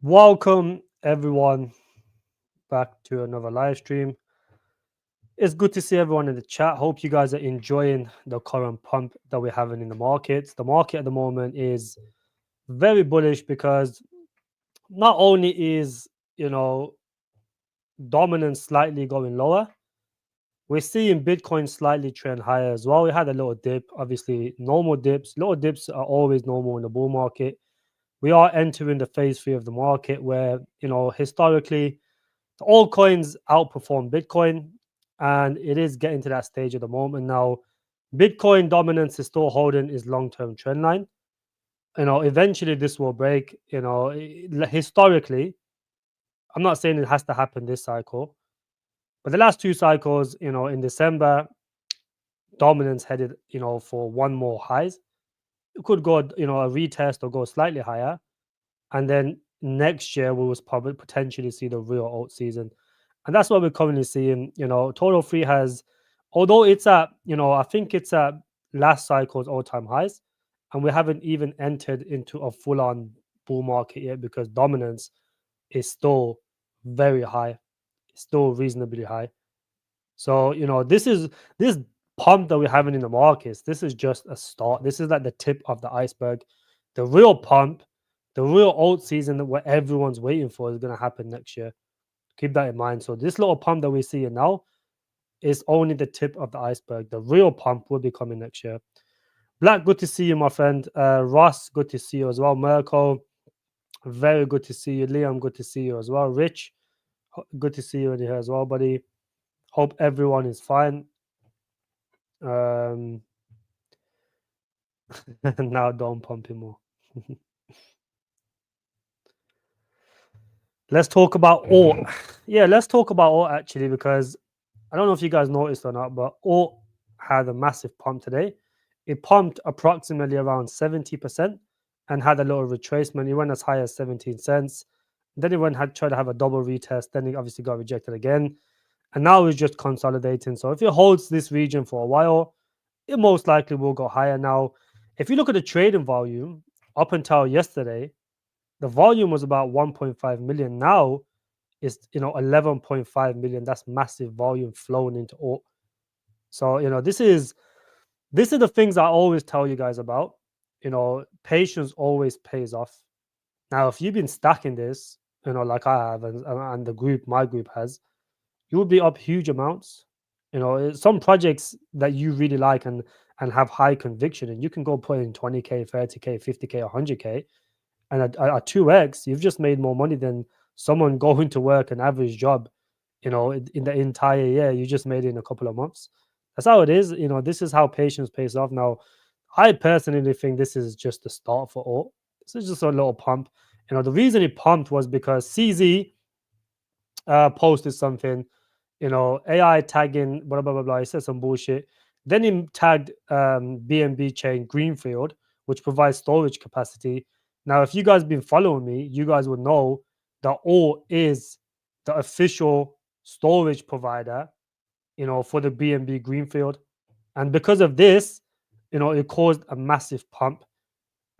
Welcome everyone back to another live stream. It's good to see everyone in the chat. Hope you guys are enjoying the current pump that we're having in the markets. The market at the moment is very bullish because not only is dominance slightly going lower, we're seeing Bitcoin slightly trend higher as well. We had a little dip, obviously normal dips. Little dips are always normal in the bull market. We are entering the phase 3 of the market where historically the altcoins outperform Bitcoin, and it is getting to that stage at the moment now. Bitcoin dominance is still holding its long-term trend line. Eventually this will break. Historically, I'm not saying it has to happen this cycle, but the last two cycles, in December, dominance headed, for one more highs. It could go, a retest or go slightly higher, and then next year we will probably potentially see the real alt season. And that's what we're currently seeing. Total free has, although it's at, I think it's at last cycle's all-time highs, and we haven't even entered into a full-on bull market yet because dominance is still very high, still reasonably high. So this pump that we're having in the markets. This is just a start. This is like the tip of the iceberg. The real pump, the real alt season that what everyone's waiting for is going to happen next year. Keep that in mind. So this little pump that we're seeing now is only the tip of the iceberg. The real pump will be coming next year. Black, good to see you, my friend. Ross, good to see you as well. Mirko, very good to see you. Liam, good to see you as well. Rich, good to see you in here as well, buddy. Hope everyone is fine. Now don't pump him more. Let's talk about OORT. Yeah, let's talk about OORT actually, because I don't know if you guys noticed or not, but OORT had a massive pump today. It pumped approximately around 70% and had a little retracement. It went as high as 17 cents. Then it went had tried to have a double retest. Then it obviously got rejected again. And now it's just consolidating. So if it holds this region for a while, it most likely will go higher. Now, if you look at the trading volume up until yesterday, the volume was about 1.5 million. Now it's 11.5 million. That's massive volume flowing into OORT. So this is the things I always tell you guys about. Patience always pays off. Now, if you've been stacking this, like I have, and my group has, you will be up huge amounts. Some projects that you really like and have high conviction, and you can go put in 20k, 30k, 50k, 100k, and at 2x, you've just made more money than someone going to work an average job. In the entire year, you just made it in a couple of months. That's how it is. This is how patience pays off. Now, I personally think this is just the start for OORT. This is just a little pump. The reason it pumped was because CZ posted something, AI tagging, blah, blah, blah, blah. He said some bullshit. Then he tagged BNB chain Greenfield, which provides storage capacity. Now, if you guys been following me, you guys would know that OORT is the official storage provider, for the BNB Greenfield. And because of this, it caused a massive pump.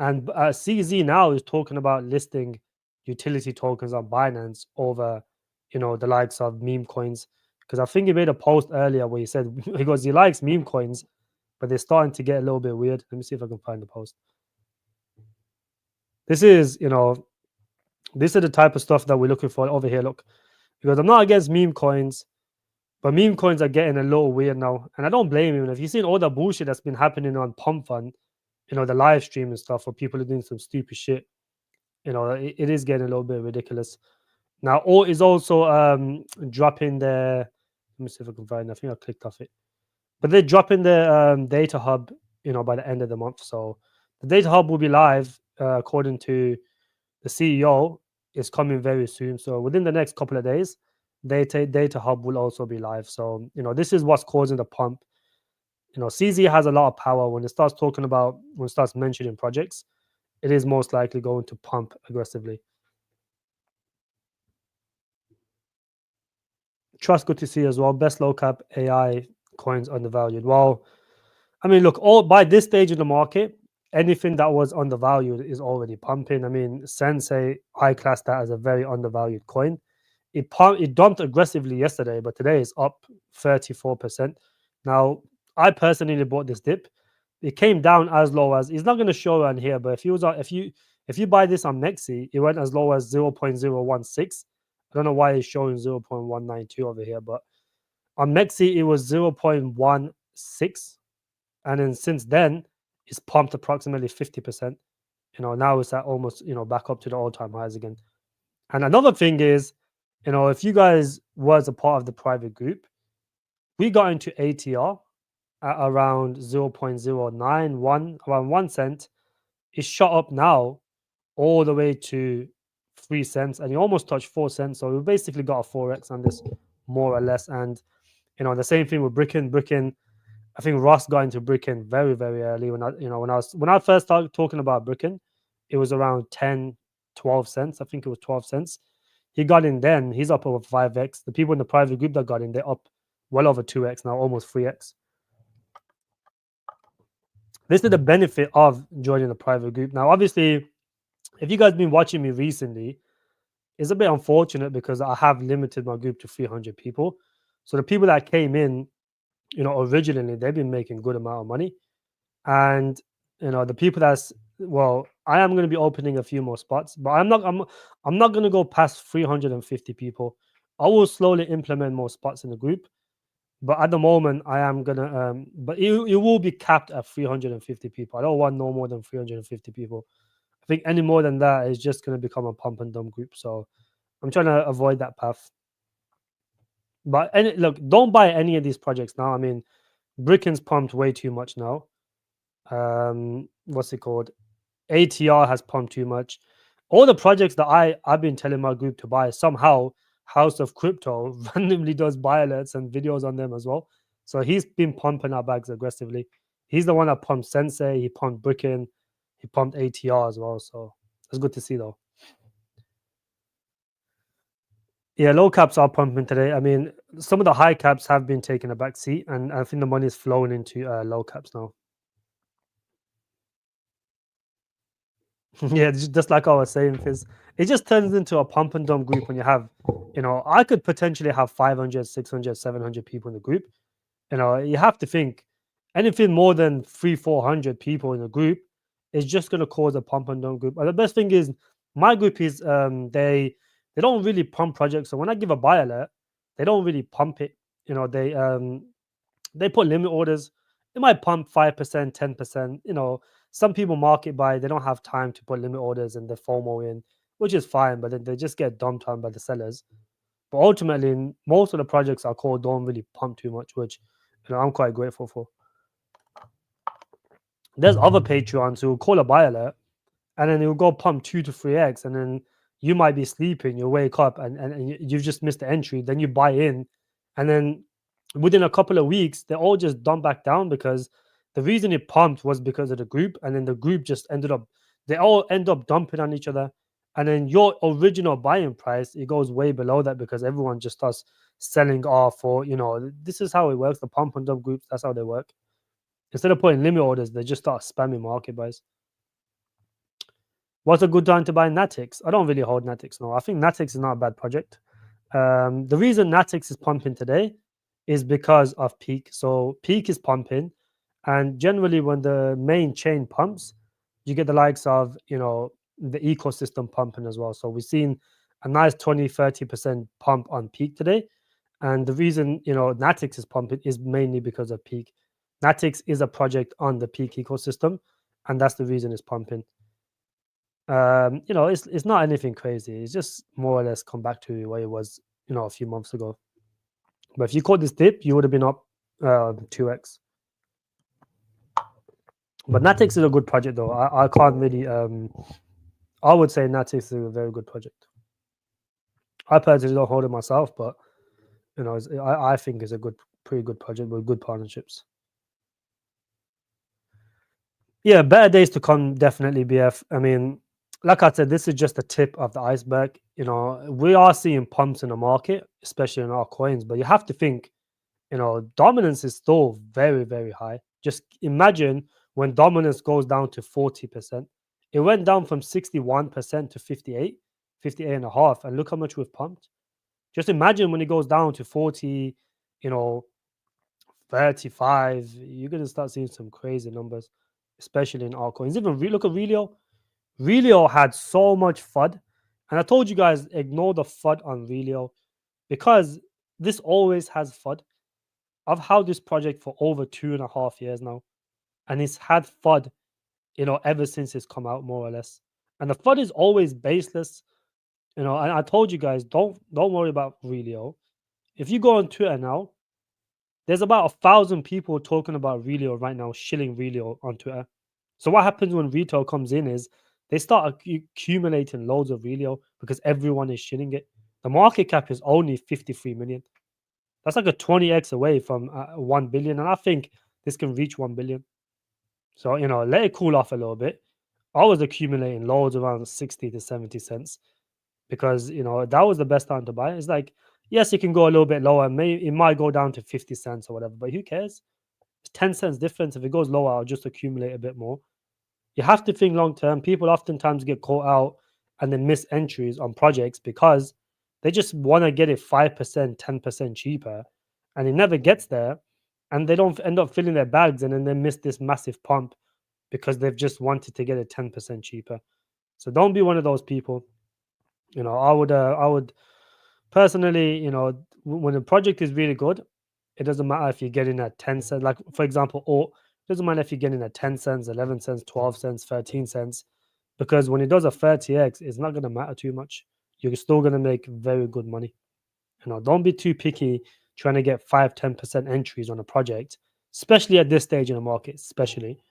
And CZ now is talking about listing utility tokens on Binance over, the likes of meme coins. Because I think he made a post earlier where he said he goes, he likes meme coins, but they're starting to get a little bit weird. Let me see if I can find the post. This is, this is the type of stuff that we're looking for over here. Look, because I'm not against meme coins, but meme coins are getting a little weird now. And I don't blame him. If you've seen all the bullshit that's been happening on Pump Fund, the live stream and stuff, where people are doing some stupid shit, it is getting a little bit ridiculous. Now, OORT is also dropping their, let me see if I can find it. I think I clicked off it. But they're dropping the data hub, by the end of the month. So the data hub will be live, according to the CEO, is coming very soon. So within the next couple of days, data hub will also be live. So this is what's causing the pump. CZ has a lot of power. When it starts mentioning projects, it is most likely going to pump aggressively. Trust, good to see as well. Best low cap AI coins undervalued. Well, I mean, look, all by this stage of the market, anything that was undervalued is already pumping. I mean, Sensei, I class that as a very undervalued coin. It dumped aggressively yesterday, but today it's up 34%. Now, I personally bought this dip. It came down as low as, it's not going to show around here, but if you buy this on Mexi, it went as low as 0.016. I don't know why it's showing 0.192 over here, but on Mexi it was 0.16, and then since then it's pumped approximately 50%. Now it's at almost back up to the all-time highs again. And another thing is, if you guys was a part of the private group, we got into ATR at around 0.091, around 1 cent. It shot up now all the way to 3 cents, and it almost touched 4 cents. So we basically got a 4x on this, more or less. And the same thing with Bricken. I think Ross got into Bricken very, very early. When I first started talking about Bricken, it was around 10, 12 cents. I think it was 12 cents. He got in then. He's up over 5x. The people in the private group that got in, they're up well over 2x now, almost 3x. This is the benefit of joining a private group. Now, obviously, if you guys been watching me recently, it's a bit unfortunate because I have limited my group to 300 people. So the people that came in, originally, they've been making good amount of money. And the people I am going to be opening a few more spots, but I'm not going to go past 350 people. I will slowly implement more spots in the group, but at the moment I am gonna but it will be capped at 350 people. I don't want no more than 350 people. I think any more than that is just going to become a pump and dump group. So I'm trying to avoid that path. But look, don't buy any of these projects now. I mean, Bricken's pumped way too much now. What's it called? ATR has pumped too much. All the projects that I've been telling my group to buy, somehow House of Crypto randomly does buy alerts and videos on them as well. So he's been pumping our bags aggressively. He's the one that pumped Sensei, he pumped Bricken, he pumped ATR as well. So it's good to see though. Yeah, low caps are pumping today. I mean, some of the high caps have been taking a back seat, and I think the money is flowing into low caps now. Yeah, just like I was saying, Fizz, it just turns into a pump and dump group when you have, I could potentially have 500, 600, 700 people in the group. You have to think anything more than 300-400 people in a group is just going to cause a pump and dump group. And the best thing is, my group is they don't really pump projects. So when I give a buy alert, they don't really pump it. They put limit orders. It might pump 5%, 10%. Some people market buy, they don't have time to put limit orders and the FOMO in, which is fine, but then they just get dumped on by the sellers. But ultimately, most of the projects I call don't really pump too much, which I'm quite grateful for. There's other Patreons who will call a buy alert and then it will go pump 2 to 3x, and then you might be sleeping, you wake up and you've just missed the entry, then you buy in, and then within a couple of weeks, they all just dump back down because the reason it pumped was because of the group, and then the group just they all end up dumping on each other, and then your original buying price, it goes way below that because everyone just starts selling off, or this is how it works. The pump and dump groups, that's how they work. Instead of putting limit orders, they just start spamming market buys. What's a good time to buy Natix? I don't really hold Natix now. I think Natix is not a bad project. The reason Natix is pumping today is because of Peak. So Peak is pumping, and generally when the main chain pumps, you get the likes of the ecosystem pumping as well. So we've seen a nice 20-30% pump on Peak today, and the reason Natix is pumping is mainly because of Peak. Natix is a project on the Peak ecosystem, and that's the reason it's pumping. It's not anything crazy. It's just more or less come back to where it was a few months ago. But if you caught this dip, you would have been up 2x. But Natix is a good project though. I can't really I would say Natix is a very good project. I personally don't hold it myself, but I think it's a pretty good project with good partnerships. Yeah, better days to come, definitely, BF. I mean, like I said, this is just the tip of the iceberg. We are seeing pumps in the market, especially in our coins, but you have to think, dominance is still very, very high. Just imagine when dominance goes down to 40%. It went down from 61% to 58 and a half. And look how much we've pumped. Just imagine when it goes down to 40, you know, 35, you're going to start seeing some crazy numbers, especially in altcoins. Even look at Relio. Relio had so much FUD. And I told you guys, ignore the FUD on Relio because this always has FUD. I've held this project for over 2.5 years now. And it's had FUD, ever since it's come out, more or less. And the FUD is always baseless. And I told you guys, don't worry about Relio. If you go on Twitter now, there's about 1,000 people talking about Relio right now, shilling Relio on Twitter. So what happens when retail comes in is they start accumulating loads of Relio because everyone is shilling it. The market cap is only 53 million. That's like a 20x away from 1 billion. And I think this can reach 1 billion. So, let it cool off a little bit. I was accumulating loads around 60 to 70 cents because, that was the best time to buy. It's like, yes, it can go a little bit lower. Maybe it might go down to 50 cents or whatever, but who cares? It's 10 cents difference. If it goes lower, I'll just accumulate a bit more. You have to think long term. People oftentimes get caught out and then miss entries on projects because they just want to get it 5%, 10% cheaper, and it never gets there. And they don't end up filling their bags and then they miss this massive pump because they've just wanted to get it 10% cheaper. So don't be one of those people. I would personally, when a project is really good, it doesn't matter if you're getting at 10 cents. Like, for example, or it doesn't matter if you're getting at 10 cents, 11 cents, 12 cents, 13 cents, because when it does a 30x, it's not going to matter too much. You're still going to make very good money. Don't be too picky trying to get 5, 10% entries on a project, especially at this stage in the market, especially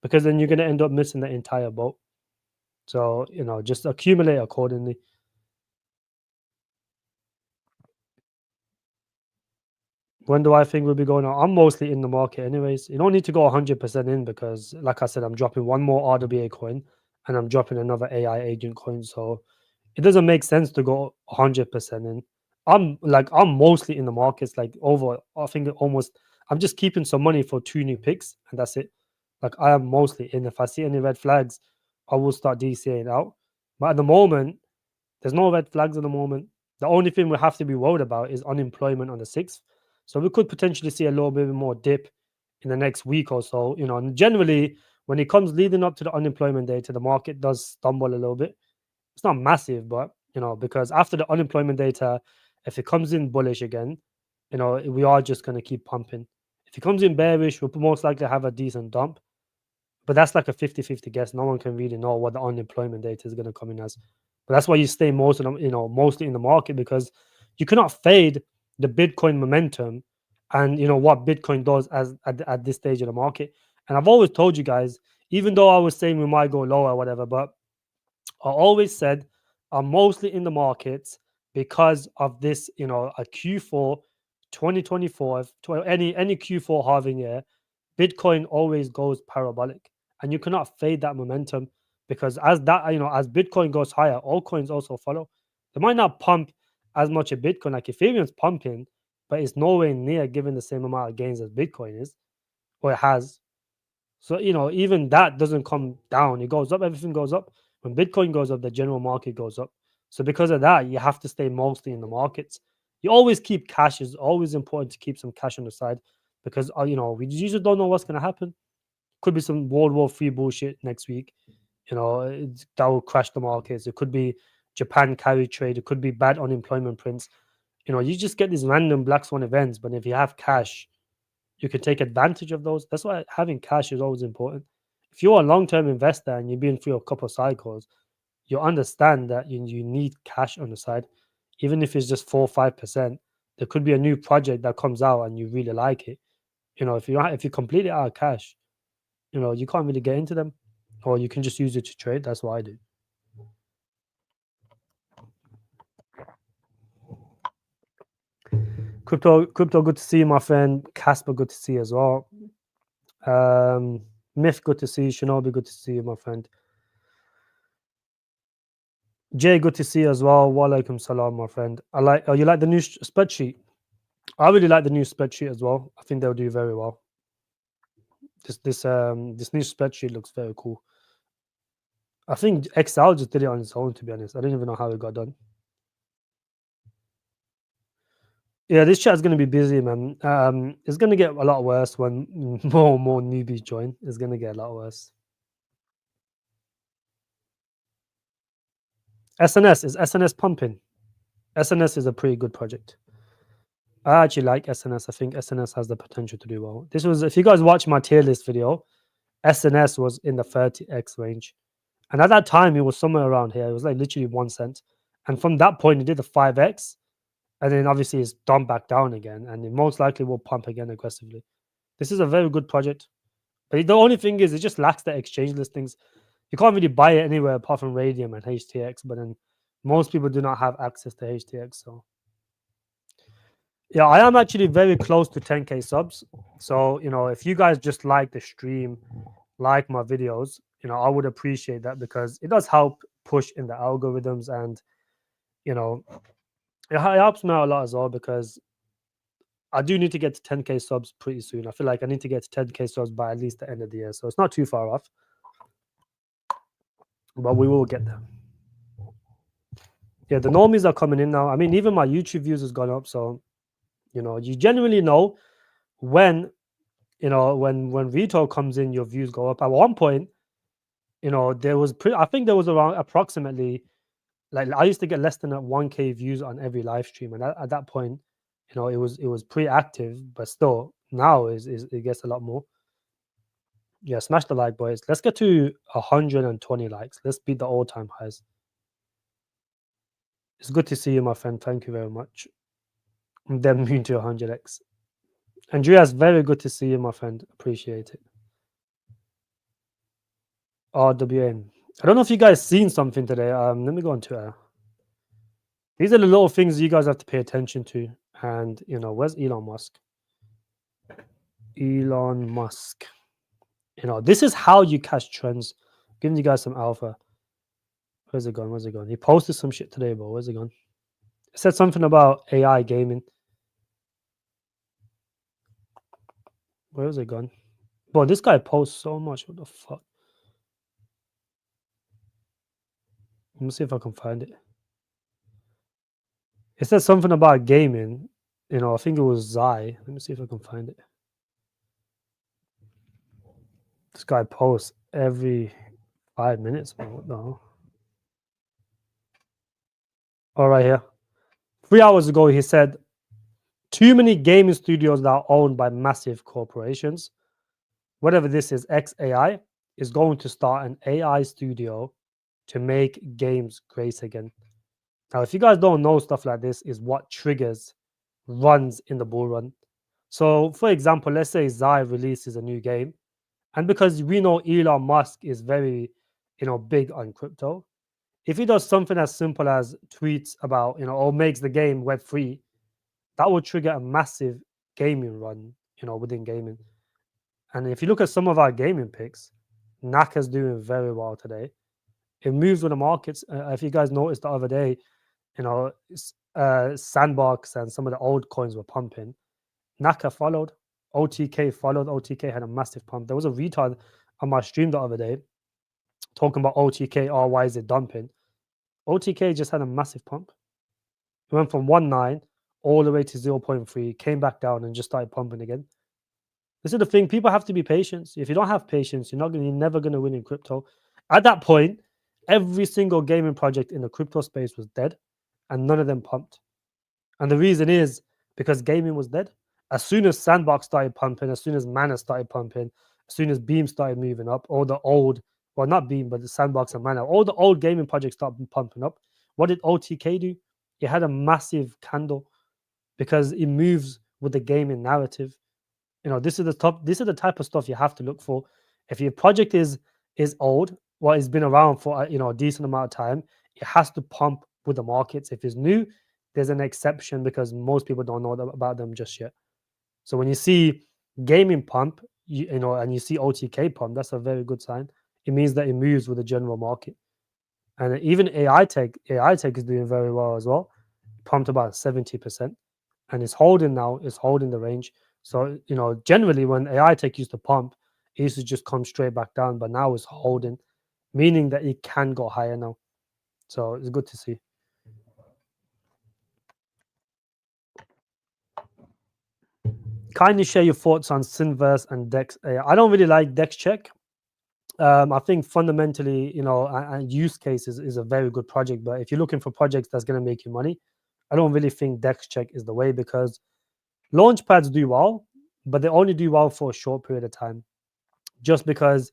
because then you're going to end up missing the entire boat. So, just accumulate accordingly. When do I think we'll be going on? I'm mostly in the market anyways. You don't need to go 100% in because, like I said, I'm dropping one more RWA coin and I'm dropping another AI agent coin. So it doesn't make sense to go 100% in. I'm mostly in the markets, like over, I think almost, I'm just keeping some money for 2 new picks and that's it. Like I am mostly in. If I see any red flags, I will start DCAing out. But at the moment, there's no red flags at the moment. The only thing we have to be worried about is unemployment on the 6th. So we could potentially see a little bit more dip in the next week or so. And generally, when it comes leading up to the unemployment data, the market does stumble a little bit. It's not massive, but because after the unemployment data, if it comes in bullish again, we are just going to keep pumping. If it comes in bearish, we'll most likely have a decent dump. But that's like a 50-50 guess. No one can really know what the unemployment data is going to come in as. But that's why you stay mostly in the market because you cannot fade the Bitcoin momentum and what Bitcoin does at this stage of the market. And I've always told you guys, even though I was saying we might go lower or whatever, but I always said I'm mostly in the markets because of this, a Q4 2024, any Q4 halving year, Bitcoin always goes parabolic, and you cannot fade that momentum because as Bitcoin goes higher, altcoins also follow. They might not pump as much as Bitcoin, like Ethereum's pumping, but it's nowhere near giving the same amount of gains as Bitcoin is, or it has. So even that doesn't come down; it goes up. Everything goes up. When Bitcoin goes up, the general market goes up. So because of that, you have to stay mostly in the markets. You always keep cash. It's always important to keep some cash on the side because we usually don't know what's going to happen. Could be some World War III bullshit next week. That will crash the markets. It could be Japan carry trade. It could be bad unemployment prints. You just get these random black swan events. But if you have cash, you can take advantage of those. That's why having cash is always important. If you're a long-term investor and you've been through a couple of cycles, you understand that you need cash on the side, even if it's just 4 or 5%. There could be a new project that comes out and you really like it. If you completely out of cash, you can't really get into them, or you can just use it to trade. That's what I do. Crypto, good to see you, my friend. Casper, good to see you as well. Myth, good to see you. Shinobi, good to see you, my friend. Jay, good to see you as well. Walaikum salam, my friend. You like the new spreadsheet? I really like the new spreadsheet as well. I think they'll do very well. This new spreadsheet looks very cool. I think Excel just did it on its own, to be honest. I don't even know how it got done. Yeah, this chat's gonna be busy, man. It's gonna get a lot worse when more and more newbies join. It's gonna get a lot worse. SNS pumping? SNS is a pretty good project. I actually like SNS. I think SNS has the potential to do well. This was, if you guys watch my tier list video, SNS was in the 30x range. And at that time, it was somewhere around here. It was like literally 1 cent. And from that point, it did the 5x. And then obviously it's dumped back down again. And it most likely will pump again aggressively. This is a very good project. But the only thing is, it just lacks the exchange listings. You can't really buy it anywhere apart from Radium and HTX. But then most people do not have access to HTX. So yeah, I am actually very close to 10K subs. So, if you guys just like the stream, like my videos, I would appreciate that because it does help push in the algorithms and, it helps me out a lot as well because I do need to get to 10K subs pretty soon. I feel like I need to get to 10K subs by at least the end of the year. So it's not too far off, but we will get there. Yeah, the normies are coming in now. I mean, even my YouTube views has gone up. So, you generally know when when retail comes in, your views go up. At one point, there was I think there was around approximately, like, I used to get less than 1K views on every live stream, and at that point, it was pretty active, but still now is it gets a lot more. Yeah, smash the like, boys. Let's get to 120 likes. Let's beat the all-time highs. It's good to see you, my friend. Thank you very much. I'm then moving to 100x. Andreas, very good to see you, my friend. Appreciate it. RWN. I don't know if you guys seen something today. Let me go on Twitter. These are the little things you guys have to pay attention to. And where's Elon Musk? Elon Musk. This is how you catch trends. I'm giving you guys some alpha. Where's it gone? Where's it gone? He posted some shit today, bro. Where's it gone? It said something about AI gaming. Where's it gone? Bro, this guy posts so much. What the fuck? Let me see if I can find it. It said something about gaming. I think it was Zai. Let me see if I can find it. This guy posts every 5 minutes. Man. What the hell? All right, here. 3 hours ago, he said, too many gaming studios that are owned by massive corporations, whatever this is, XAI, is going to start an AI studio to make games great again. Now, if you guys don't know, stuff like this is what triggers runs in the bull run. So, for example, let's say Zai releases a new game, and because we know Elon Musk is very, big on crypto, if he does something as simple as tweets about, or makes the game web free, that will trigger a massive gaming run, within gaming. And if you look at some of our gaming picks, Naka's doing very well today. It moves with the markets. If you guys noticed the other day, Sandbox and some of the old coins were pumping. Naka followed. OTK followed. OTK had a massive pump. There was a retard on my stream the other day talking about OTK. Oh, why is it dumping? OTK just had a massive pump. It went from 1.9 all the way to 0.3, came back down and just started pumping again. This is the thing. People have to be patient. If you don't have patience, you're never going to win in crypto. At that point, every single gaming project in the crypto space was dead and none of them pumped. And the reason is because gaming was dead. As soon as Sandbox started pumping, as soon as Mana started pumping, as soon as Beam started moving up, all the old, well, not Beam, but the Sandbox and Mana, all the old gaming projects started pumping up. What did OTK do? It had a massive candle because it moves with the gaming narrative. This is the type of stuff you have to look for. If your project is old, well, it's been around for a decent amount of time, it has to pump with the markets. If it's new, there's an exception because most people don't know about them just yet. So when you see gaming pump, and you see OTK pump, that's a very good sign. It means that it moves with the general market. And even AI tech is doing very well as well. Pumped about 70%, and it's holding now. It's holding the range. So generally, when AI tech used to pump, it used to just come straight back down, but now it's holding, meaning that it can go higher now. So it's good to see. Kindly share your thoughts on Synverse and Dex. I don't really like Dex Check. I think fundamentally, a use case is a very good project. But if you're looking for projects that's going to make you money, I don't really think Dex Check is the way, because Launchpads do well, but they only do well for a short period of time. Just because,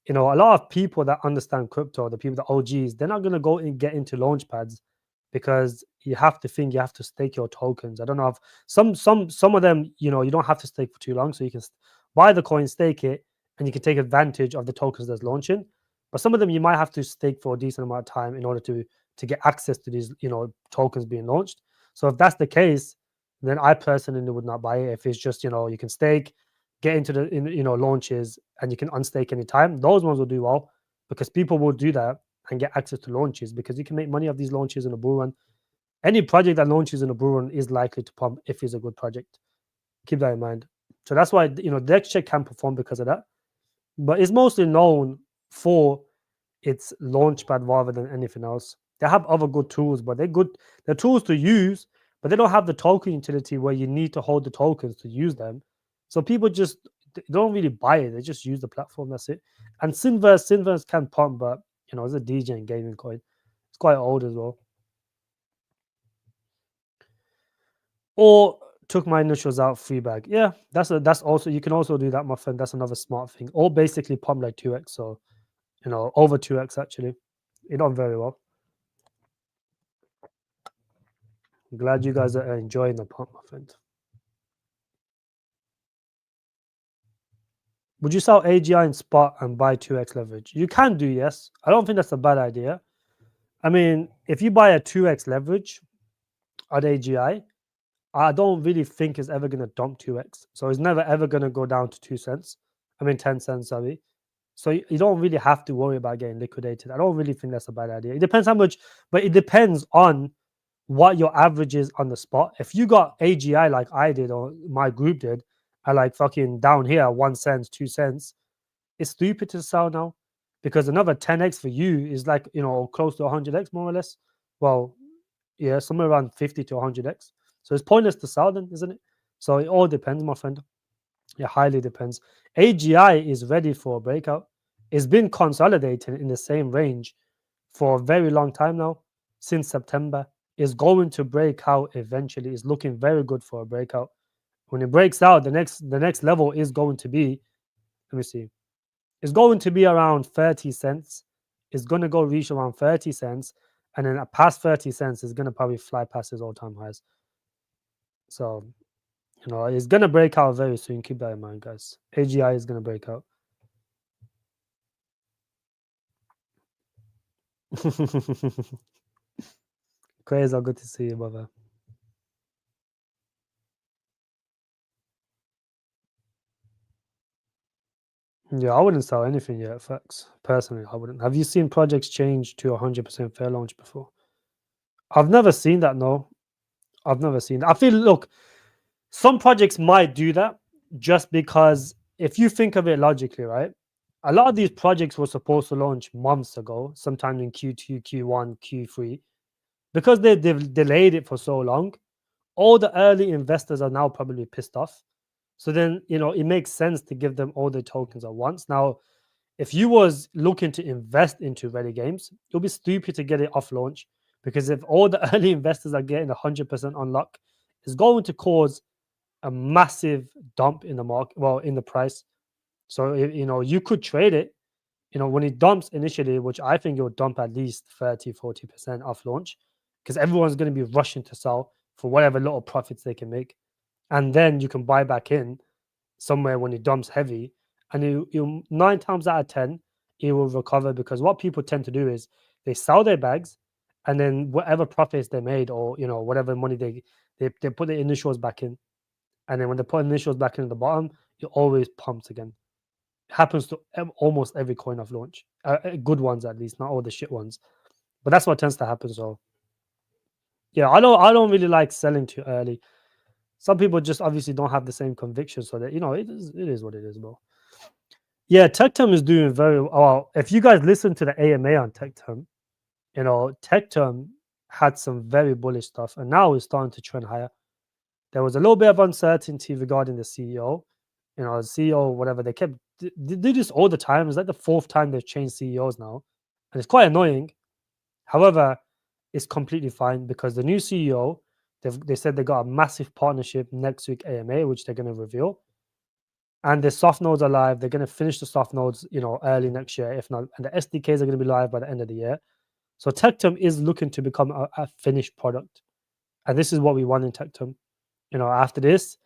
a lot of people that understand crypto, the people, the OGs, they're not going to go and get into Launchpads, because you have to think you have to stake your tokens. I don't know if some of them, you don't have to stake for too long, so you can buy the coin, stake it, and you can take advantage of the tokens that's launching. But some of them you might have to stake for a decent amount of time in order to get access to these, tokens being launched. So if that's the case, then I personally would not buy it. If it's just, you can stake, get into the launches, and you can unstake anytime, those ones will do well, because people will do that and get access to launches, because you can make money off these launches in a bull run. Any project that launches in a bull run is likely to pump if it's a good project. Keep that in mind. So that's why DexCheck can perform because of that, but it's mostly known for its launchpad rather than anything else. They have other good tools, but they're tools to use, but they don't have the token utility where you need to hold the tokens to use them. So people just don't really buy it. They just use the platform. That's it. And Synverse can pump, but it's a DJ and gaming coin. It's quite old as well. Or took my initials out, free bag. Yeah, that's also, you can also do that, my friend. That's another smart thing. Or basically pump like 2x, so over 2x actually. It done very well. I'm glad you guys are enjoying the pump, my friend. Would you sell AGI in spot and buy 2x leverage? You can do, yes. I don't think that's a bad idea. I mean, if you buy a 2x leverage at AGI, I don't really think it's ever going to dump 2x. So it's never ever going to go down to 2 cents. I mean, 10 cents, sorry. So you don't really have to worry about getting liquidated. I don't really think that's a bad idea. It depends how much, but it depends on what your average is on the spot. If you got AGI like I did or my group did, I like fucking down here 1 cent, 2 cents, it's stupid to sell now, because another 10x for you is like close to 100x more or less. Well, yeah, somewhere around 50 to 100x. So it's pointless to sell then, isn't it? So it all depends, my friend. It highly depends. AGI is ready for a breakout. It's been consolidating in the same range for a very long time now, since September. Is going to break out eventually. Is looking very good for a breakout. When it breaks out, the next level is going to be, let me see, it's going to be around 30 cents. It's going to go reach around 30 cents, and then past 30 cents is going to probably fly past his all-time highs. So it's going to break out very soon. Keep that in mind, guys. AGI is going to break out. Crazy, good to see you, brother. Yeah, I wouldn't sell anything yet, facts. Personally, I wouldn't. Have you seen projects change to 100% fair launch before? I've never seen that, no. I've never seen that. I feel, look, some projects might do that just because if you think of it logically, right? A lot of these projects were supposed to launch months ago, sometime in Q2, Q1, Q3. Because they've delayed it for so long, all the early investors are now probably pissed off. So then, it makes sense to give them all the tokens at once. Now, if you was looking to invest into ready games, it'll be stupid to get it off launch, because if all the early investors are getting 100% unlock, it's going to cause a massive dump in the market, well, in the price. So you could trade it, when it dumps initially, which I think it will dump at least 30-40% off launch, because everyone's going to be rushing to sell for whatever little profits they can make, and then you can buy back in somewhere when it dumps heavy, and you 9 times out of 10 it will recover, because what people tend to do is they sell their bags, and then whatever profits they made, or whatever money they put the initials back in, and then when they put initials back in at the bottom, it always pumps again. It happens to almost every coin off launch, good ones at least, not all the shit ones, but that's what tends to happen. So yeah, I don't really like selling too early. Some people just obviously don't have the same conviction, so that it is what it is, bro. Yeah, Tectum is doing very well. If you guys listen to the AMA on Tectum, Tectum had some very bullish stuff, and now it's starting to trend higher. There was a little bit of uncertainty regarding the CEO. The CEO, whatever, they do this all the time. It's like the fourth time they've changed CEOs now, and it's quite annoying. However, it's completely fine because the new CEO, they said they got a massive partnership next week AMA, which they're going to reveal, and the soft nodes are live. They're going to finish the soft nodes, early next year, if not, and the SDKs are going to be live by the end of the year. So Tectum is looking to become a finished product, and this is what we want in Tectum. After this,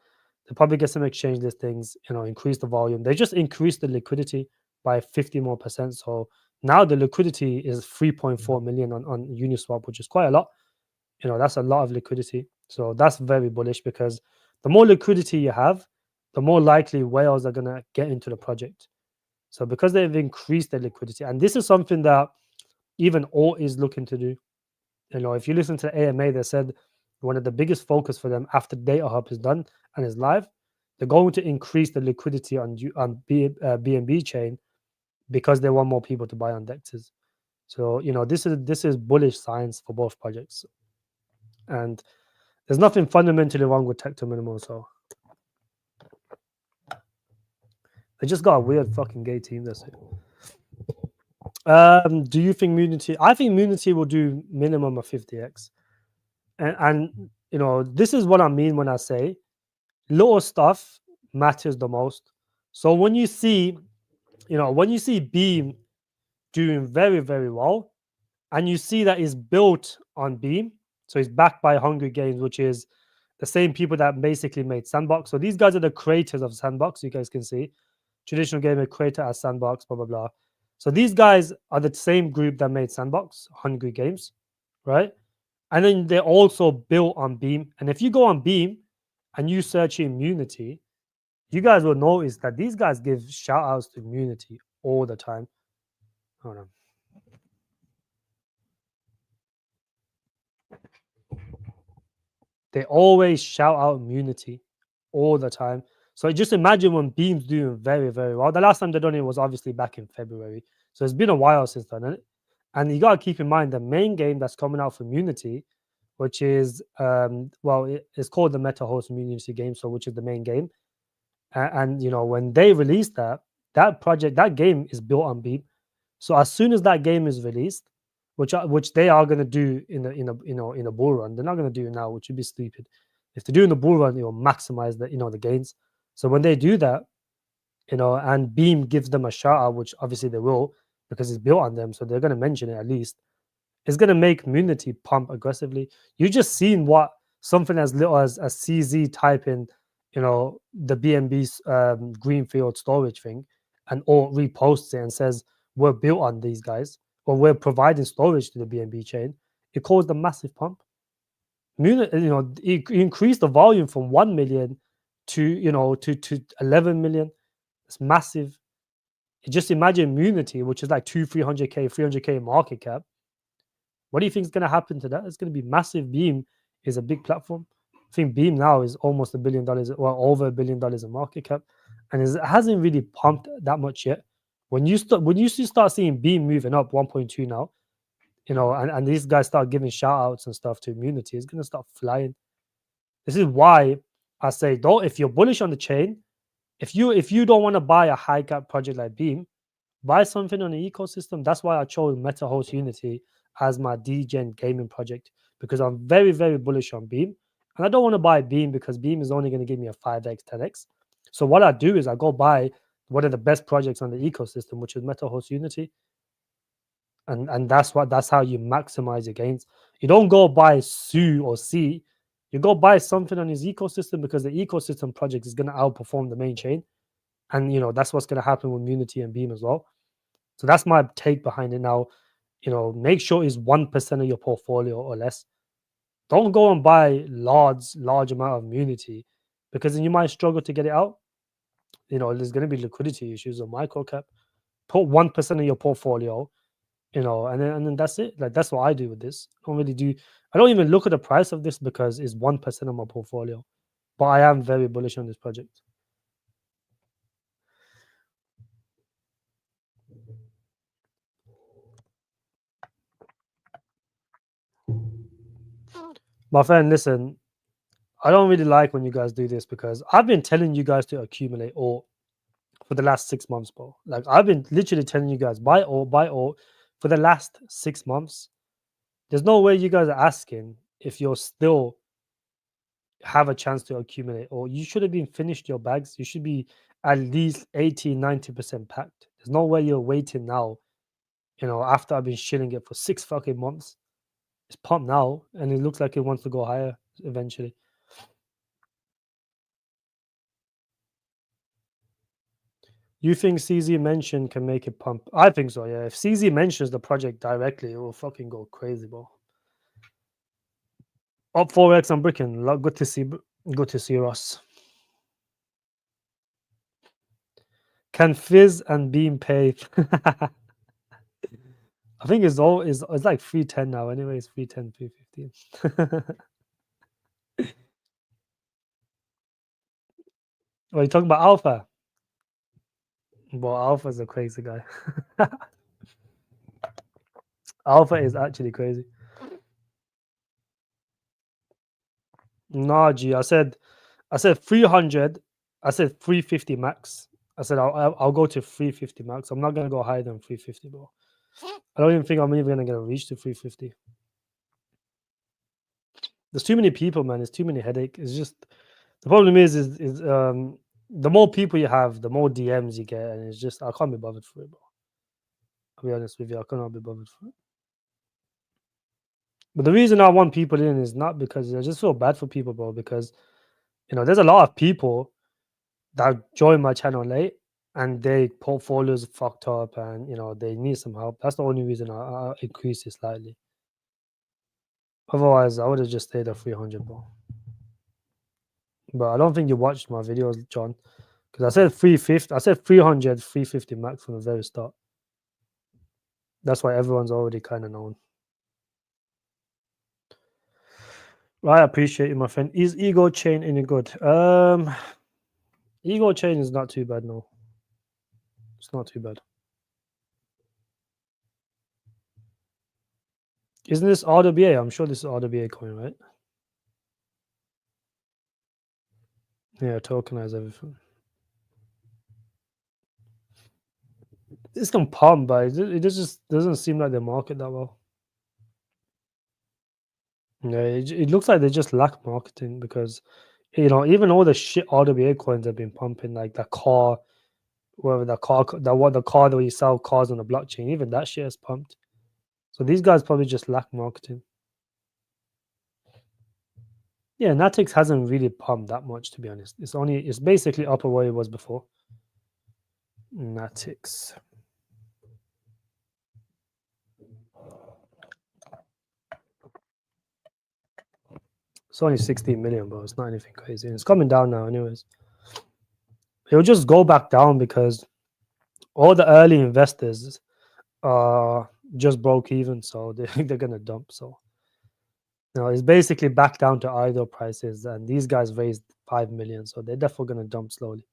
they'll probably get some exchange listings, increase the volume. They just increased the liquidity by 50 more percent. So now the liquidity is 3.4 million on Uniswap, which is quite a lot. That's a lot of liquidity. So that's very bullish because the more liquidity you have, the more likely whales are going to get into the project. So because they've increased their liquidity, and this is something that even OORT is looking to do. If you listen to the AMA, they said one of the biggest focus for them after Data Hub is done and is live, they're going to increase the liquidity on BNB chain because they want more people to buy on dexes. So this is bullish signs for both projects, and there's nothing fundamentally wrong with Tectum anymore. So they just got a weird fucking gay team. That's it. Do you think Munity? I think Munity will do minimum of 50x, and this is what I mean when I say little stuff matters the most. So when you see Beam doing very, very well, and you see that it's built on Beam, so it's backed by Hungry Games, which is the same people that basically made Sandbox. So these guys are the creators of Sandbox. You guys can see traditional gamer creator as Sandbox, blah blah blah. So these guys are the same group that made Sandbox, Hungry Games, right? And then they're also built on Beam. And if you go on Beam and you search Immunity, you guys will notice that these guys give shout outs to Immunity all the time. Hold on. They always shout out Immunity all the time. So just imagine when Beam's doing very, very well. The last time they done it was obviously back in February. So it's been a while since then. And you got to keep in mind the main game that's coming out for Immunity, which is, it's called the Meta Host Immunity game, so which is the main game. And when they release that game is built on Beam. So as soon as that game is released, which they are going to do in a bull run, they're not going to do it now, which would be stupid. If they do in the bull run, it'll maximize the gains. So when they do that, and Beam gives them a shout out, which obviously they will because it's built on them, so they're going to mention it at least. It's going to make Immunity pump aggressively. You just seen what something as little as a CZ type in, the BNB's Greenfield storage thing, and or reposts it and says we're built on these guys, or we're providing storage to the BNB chain. It caused a massive pump. It increased the volume from 1 million to 11 million. It's massive. Just imagine Immunity, which is like 300k, 300k market cap. What do you think is going to happen to that? It's going to be massive. Beam is a big platform. I think Beam now is almost $1 billion, well, over $1 billion in market cap, and it hasn't really pumped that much yet. When you start seeing Beam moving up 1.2 now, and these guys start giving shout outs and stuff to Immunity, it's going to start flying. This is why I say, if you're bullish on the chain, if you don't want to buy a high cap project like Beam, buy something on the ecosystem. That's why I chose MetaHost Unity as my DGen gaming project, because I'm very, very bullish on Beam. And I don't want to buy Beam because Beam is only going to give me a 5x, 10x. So what I do is I go buy one of the best projects on the ecosystem, which is MetaHost Unity. And that's how you maximize your gains. You don't go buy Sue or C. You go buy something on his ecosystem because the ecosystem project is going to outperform the main chain. And that's what's going to happen with Unity and Beam as well. So that's my take behind it. Now, make sure it's 1% of your portfolio or less. Don't go and buy large amount of Unity, because then you might struggle to get it out. There's going to be liquidity issues or micro cap. Put 1% of your portfolio, and then that's it. Like, that's what I do with this. I don't even look at the price of this because it's 1% of my portfolio. But I am very bullish on this project. My friend, listen, I don't really like when you guys do this because I've been telling you guys to accumulate or for the last 6 months, bro. Like I've been literally telling you guys buy or for the last 6 months. There's no way you guys are asking if you're still have a chance to accumulate, or you should have been finished your bags. You should be at least 80, 90% packed. There's no way you're waiting now, after I've been shilling it for 6 fucking months. It's pumped now, and it looks like it wants to go higher eventually. You think CZ Mention can make it pump? I think so, yeah. If CZ mentions the project directly, it will fucking go crazy, bro. Up 4x on Bricken. Good to see Ross. Can Fizz and Beam pay? I think it's like 310 now. Anyway, it's 310, 315. Are you talking about Alpha? Well, Alpha's a crazy guy. Alpha is actually crazy. Nah, G. I said 300. I said 350 max. I said I'll go to 350 max. I'm not gonna go higher than 350, bro. I don't even think I'm even gonna get reach to 350. There's too many people, man. There's too many headache. It's just the problem is the more people you have, the more DMs you get, and it's just I can't be bothered for it, bro. I'll be honest with you, I cannot be bothered for it. But the reason I want people in is not because I just feel bad for people, bro. Because there's a lot of people that join my channel late and their portfolios are fucked up, and they need some help. That's the only reason I increased it slightly. Otherwise, I would have just stayed at 300, bro. But I don't think you watched my videos, John, because I said 350. I said 300, 350 max from the very start. That's why everyone's already kind of known. I appreciate you, my friend. Is Ego Chain any good? Ego Chain is not too bad, no. It's not too bad. Isn't this RWA? I'm sure this is RWA coin, right? Yeah, tokenize everything. It's gonna pump, but it just doesn't seem like they market that well. Yeah, it looks like they just lack marketing because even all the shit RWA coins have been pumping, like the car, whatever the car, the car that you sell cars on the blockchain, even that shit is pumped. So these guys probably just lack marketing. Yeah, Natix hasn't really pumped that much, to be honest. It's basically up where it was before. Natix. It's only 16 million, bro. It's not anything crazy. And it's coming down now, anyways. It'll just go back down because all the early investors just broke even, so they're gonna dump. So it's basically back down to idle prices, and these guys raised 5 million, so they're definitely gonna dump slowly.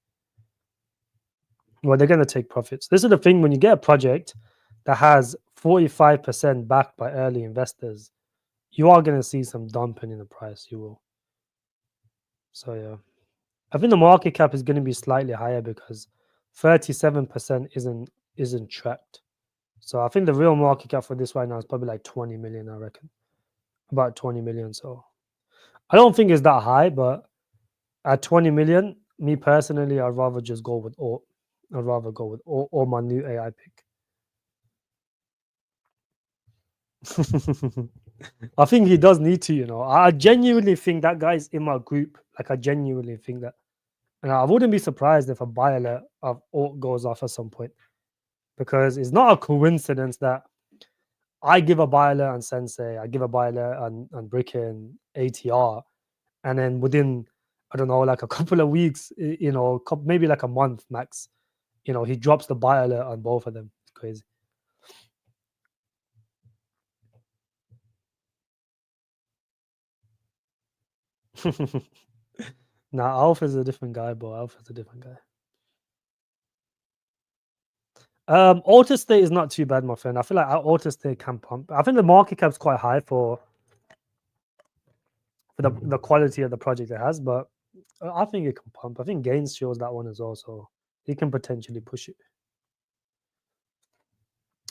Well, they're gonna take profits. This is the thing when you get a project that has 45% backed by early investors, you are gonna see some dumping in the price. You will. So yeah, I think the market cap is gonna be slightly higher because 37% isn't tracked. So I think the real market cap for this right now is probably like 20 million. I reckon about 20 million. So I don't think it's that high, but at 20 million, me personally, I'd rather just go with all. I'd rather go with all my new AI pick. I think he does need to. I genuinely think that guy's in my group. Like I genuinely think that, and I wouldn't be surprised if a buy alert of alt goes off at some point, because it's not a coincidence that I give a buy alert on Sensei, I give a buy alert on Bricken ATR, and then within I don't know, like a couple of weeks, maybe like a month max, he drops the buy alert on both of them. It's crazy. Nah, Alpha's a different guy, bro. Alpha's a different guy. Alter State is not too bad, my friend. I feel like Alter State can pump. I think the market cap's quite high for. for the quality of the project it has. But I think it can pump. I think Gains shows that one as well, so it can potentially push it.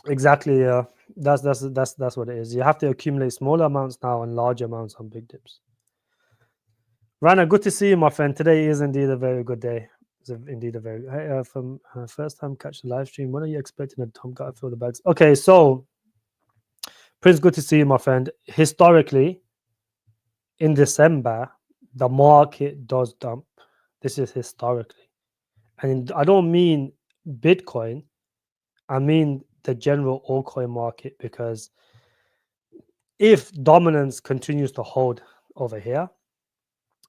Exactly. Yeah, that's what it is. You have to accumulate smaller amounts now and large amounts on big dips. Rana, good to see you, my friend. Today is indeed a very good day. It's indeed a very hey, from first time catch the live stream. When are you expecting a Tom got to fill the bags? Okay, so Prince, good to see you, my friend. Historically, in December, the market does dump. This is historically, and I don't mean Bitcoin. I mean the general altcoin market, because if dominance continues to hold over here,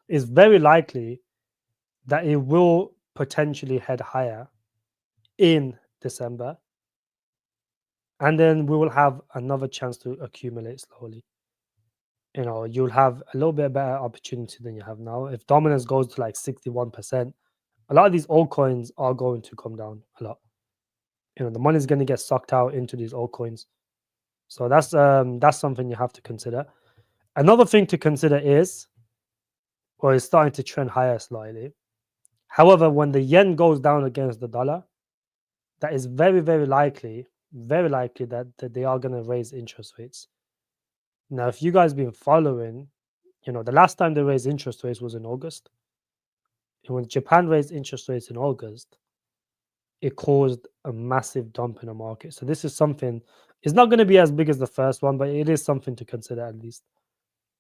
it's very likely that it will potentially head higher in December, and then we will have another chance to accumulate slowly. You'll have a little bit better opportunity than you have now. If dominance goes to like 61%, a lot of these altcoins are going to come down a lot. The money is going to get sucked out into these altcoins. So that's something you have to consider. Another thing to consider is, well, it's starting to trend higher slightly. However, when the yen goes down against the dollar, that is very, very likely that they are going to raise interest rates. Now, if you guys been following, the last time they raised interest rates was in August. And when Japan raised interest rates in August, it caused a massive dump in the market. So this is something, it's not going to be as big as the first one, but it is something to consider at least.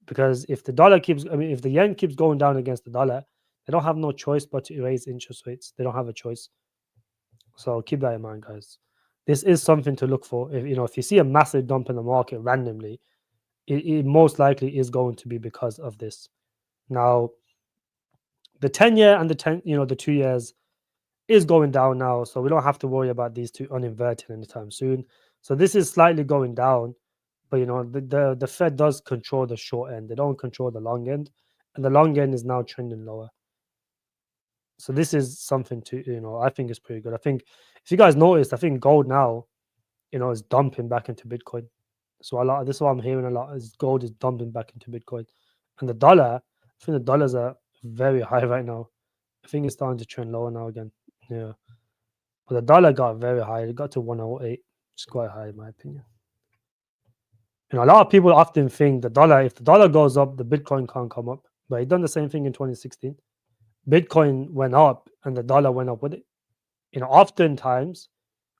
Because if if the yen keeps going down against the dollar, they don't have no choice but to raise interest rates. They don't have a choice. So keep that in mind, guys. This is something to look for. If you see a massive dump in the market randomly, it most likely is going to be because of this. Now, the 10-year and the 2 years is going down now, so we don't have to worry about these two uninverting anytime soon. So this is slightly going down, but the Fed does control the short end. They don't control the long end, and the long end is now trending lower. So this is something to I think is pretty good. I think if you guys noticed, I think gold now is dumping back into Bitcoin. So this is what I'm hearing a lot is gold is dumping back into Bitcoin, and the dollar. I think the dollars are very high right now. I think it's starting to trend lower now again. Yeah, but the dollar got very high. It got to 108. It's quite high in my opinion. A lot of people often think if the dollar goes up, the Bitcoin can't come up. But it done the same thing in 2016. Bitcoin went up and the dollar went up with it. Oftentimes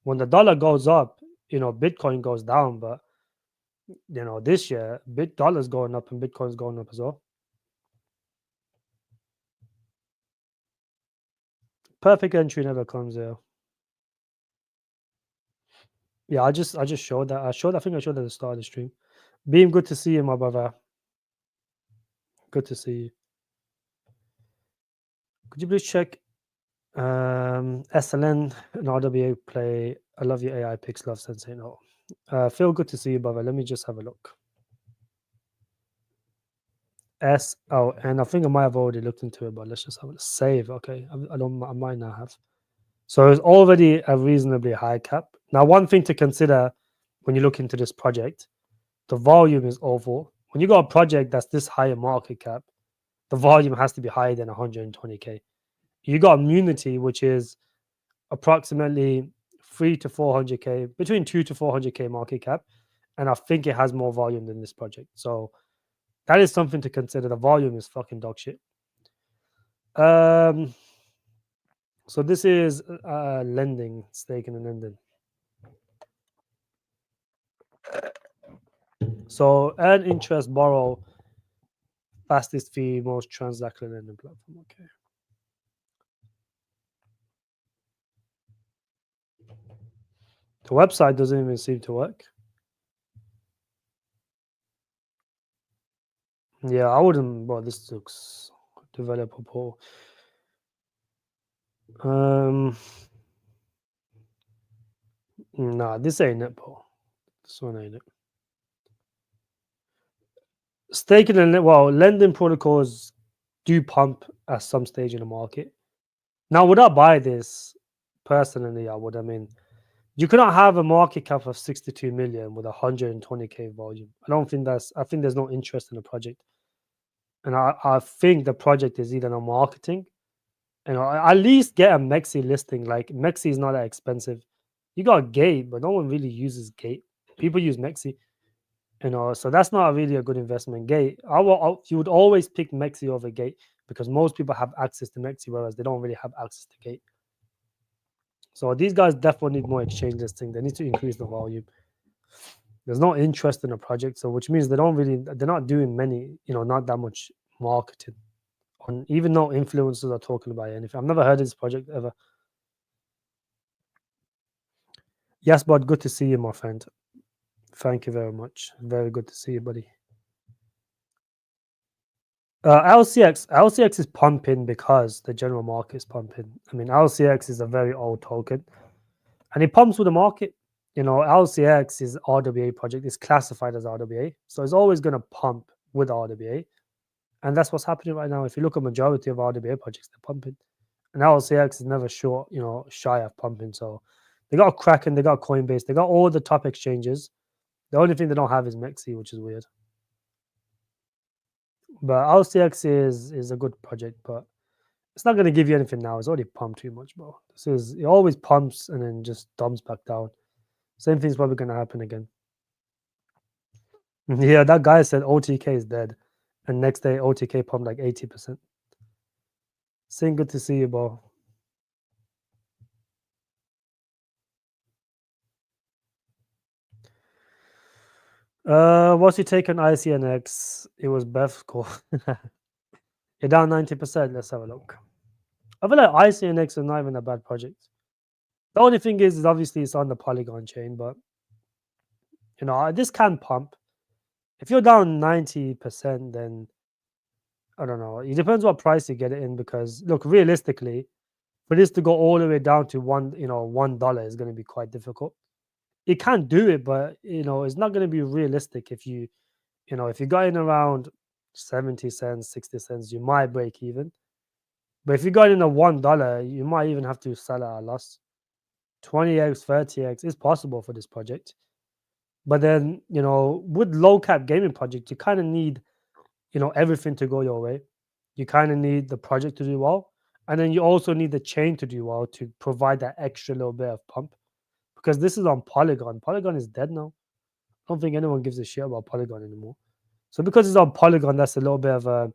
when the dollar goes up, Bitcoin goes down. But this year, dollar's going up and Bitcoin's going up as well. Perfect entry never comes here. Yeah, I just showed that. I think I showed at the start of the stream. Beam, good to see you, my brother. Good to see you. Could you please check SLN and RWA play? I love your AI picks, love Sensei. No. Phil, good to see you, brother. Let me just have a look. And I think I might have already looked into it, but let's just have a save. Okay, I might not have. So it's already a reasonably high cap. Now, one thing to consider when you look into this project, the volume is awful. When you got a project that's this high in market cap, the volume has to be higher than 120k. You got immunity, which is approximately 3 to 400k, between 2 to 400k market cap, and I think it has more volume than this project. So that is something to consider. The volume is fucking dog shit. So this is lending, staking, and lending. So earn interest, borrow, fastest fee, most transactional lending platform. Okay. The website doesn't even seem to work. Yeah, I wouldn't. Well, this looks developer portal. Nah, this ain't it, bro. This one ain't it. Staking and lending protocols do pump at some stage in the market. Now, would I buy this? Personally, I would. I mean, you cannot have a market cap of 62 million with 120k volume. I think there's no interest in the project. and I think the project is either not marketing. At least get a Mexi listing. Like Mexi is not that expensive. You got Gate, but no one really uses Gate. People use Mexi. So that's not really a good investment. Gate, you would always pick Mexi over Gate because most people have access to Mexi, whereas they don't really have access to Gate. So these guys definitely need more exchange listing. They need to increase the volume. There's no interest in a project, so which means they're not doing many, not that much marketing. On even though influencers are talking about anything. I've never heard of this project ever. Yes, but good to see you, my friend. Thank you very much. Very good to see you, buddy. LCX is pumping because the general market is pumping. I mean, LCX is a very old token, and it pumps with the market. LCX is RWA project. It's classified as RWA, so it's always going to pump with RWA, and that's what's happening right now. If you look at majority of RWA projects, they're pumping, and LCX is never short, shy of pumping. So they got Kraken, they got Coinbase, they got all the top exchanges. The only thing they don't have is Mexi, which is weird. But LCX is a good project, but it's not going to give you anything now. It's already pumped too much, bro. It always pumps and then just dumps back down. Same thing's probably going to happen again. Yeah, that guy said OTK is dead, and next day OTK pumped like 80%. Saying good to see you, bro. What's your take on ICNX? It was Beth's call. You're down 90%. Let's have a look. I feel like ICNX is not even a bad project. The only thing is obviously it's on the Polygon chain, but this can pump. If you're down 90%, then I don't know. It depends what price you get it in because look, realistically, for this to go all the way down to $1 is going to be quite difficult. It can do it, but it's not going to be realistic if you got in around 70 cents, 60 cents, you might break even. But if you got in at $1, you might even have to sell at a loss. 20x, 30x is possible for this project. But then, with low cap gaming project, you kind of need, everything to go your way. You kind of need the project to do well. And then you also need the chain to do well to provide that extra little bit of pump. Because this is on Polygon. Polygon is dead now. I don't think anyone gives a shit about Polygon anymore. So because it's on Polygon, that's a little bit of a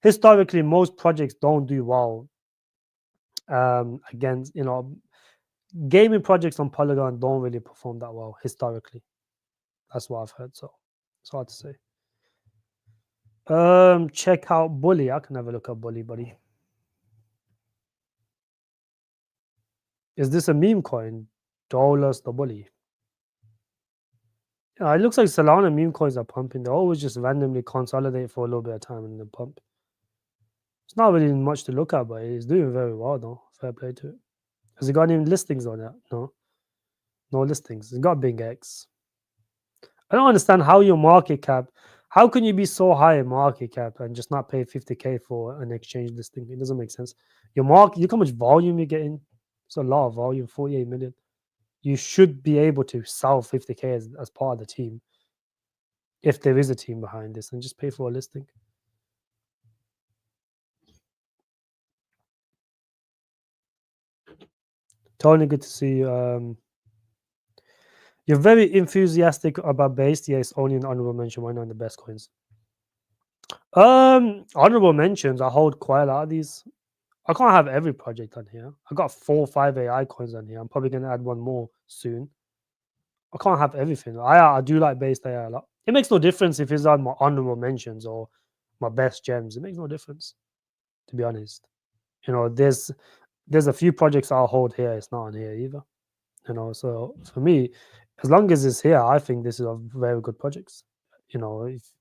historically most projects don't do well against gaming projects on Polygon don't really perform that well historically. That's what I've heard. So it's hard to say. Check out Bully. I can have a look at Bully, buddy. Is this a meme coin? Dollars the Bully. Yeah, it looks like Solana meme coins are pumping. They always just randomly consolidate for a little bit of time and then pump. It's not really much to look at, but it's doing very well though. Fair play to it. Has it got any listings on it? No. No listings. It's got Big X. I don't understand how your market cap, how can you be so high in market cap and just not pay 50K for an exchange listing? It doesn't make sense. Your market, look how much volume you're getting. It's a lot of volume, 48 million. You should be able to sell 50K as part of the team if there is a team behind this and just pay for a listing. Tony, good to see you. You're very enthusiastic about base. Yes, only an honorable mention. Why not the best coins? Honorable mentions. I hold quite a lot of these. I can't have every project on here. I got 4 or 5 AI coins on here. I'm probably gonna add one more soon. I can't have everything. I do like base AI a lot. It makes no difference if it's on my honorable mentions or my best gems. It makes no difference, to be honest. There's a few projects I'll hold here. It's not on here either. So for me, as long as it's here, I think this is a very good projects. If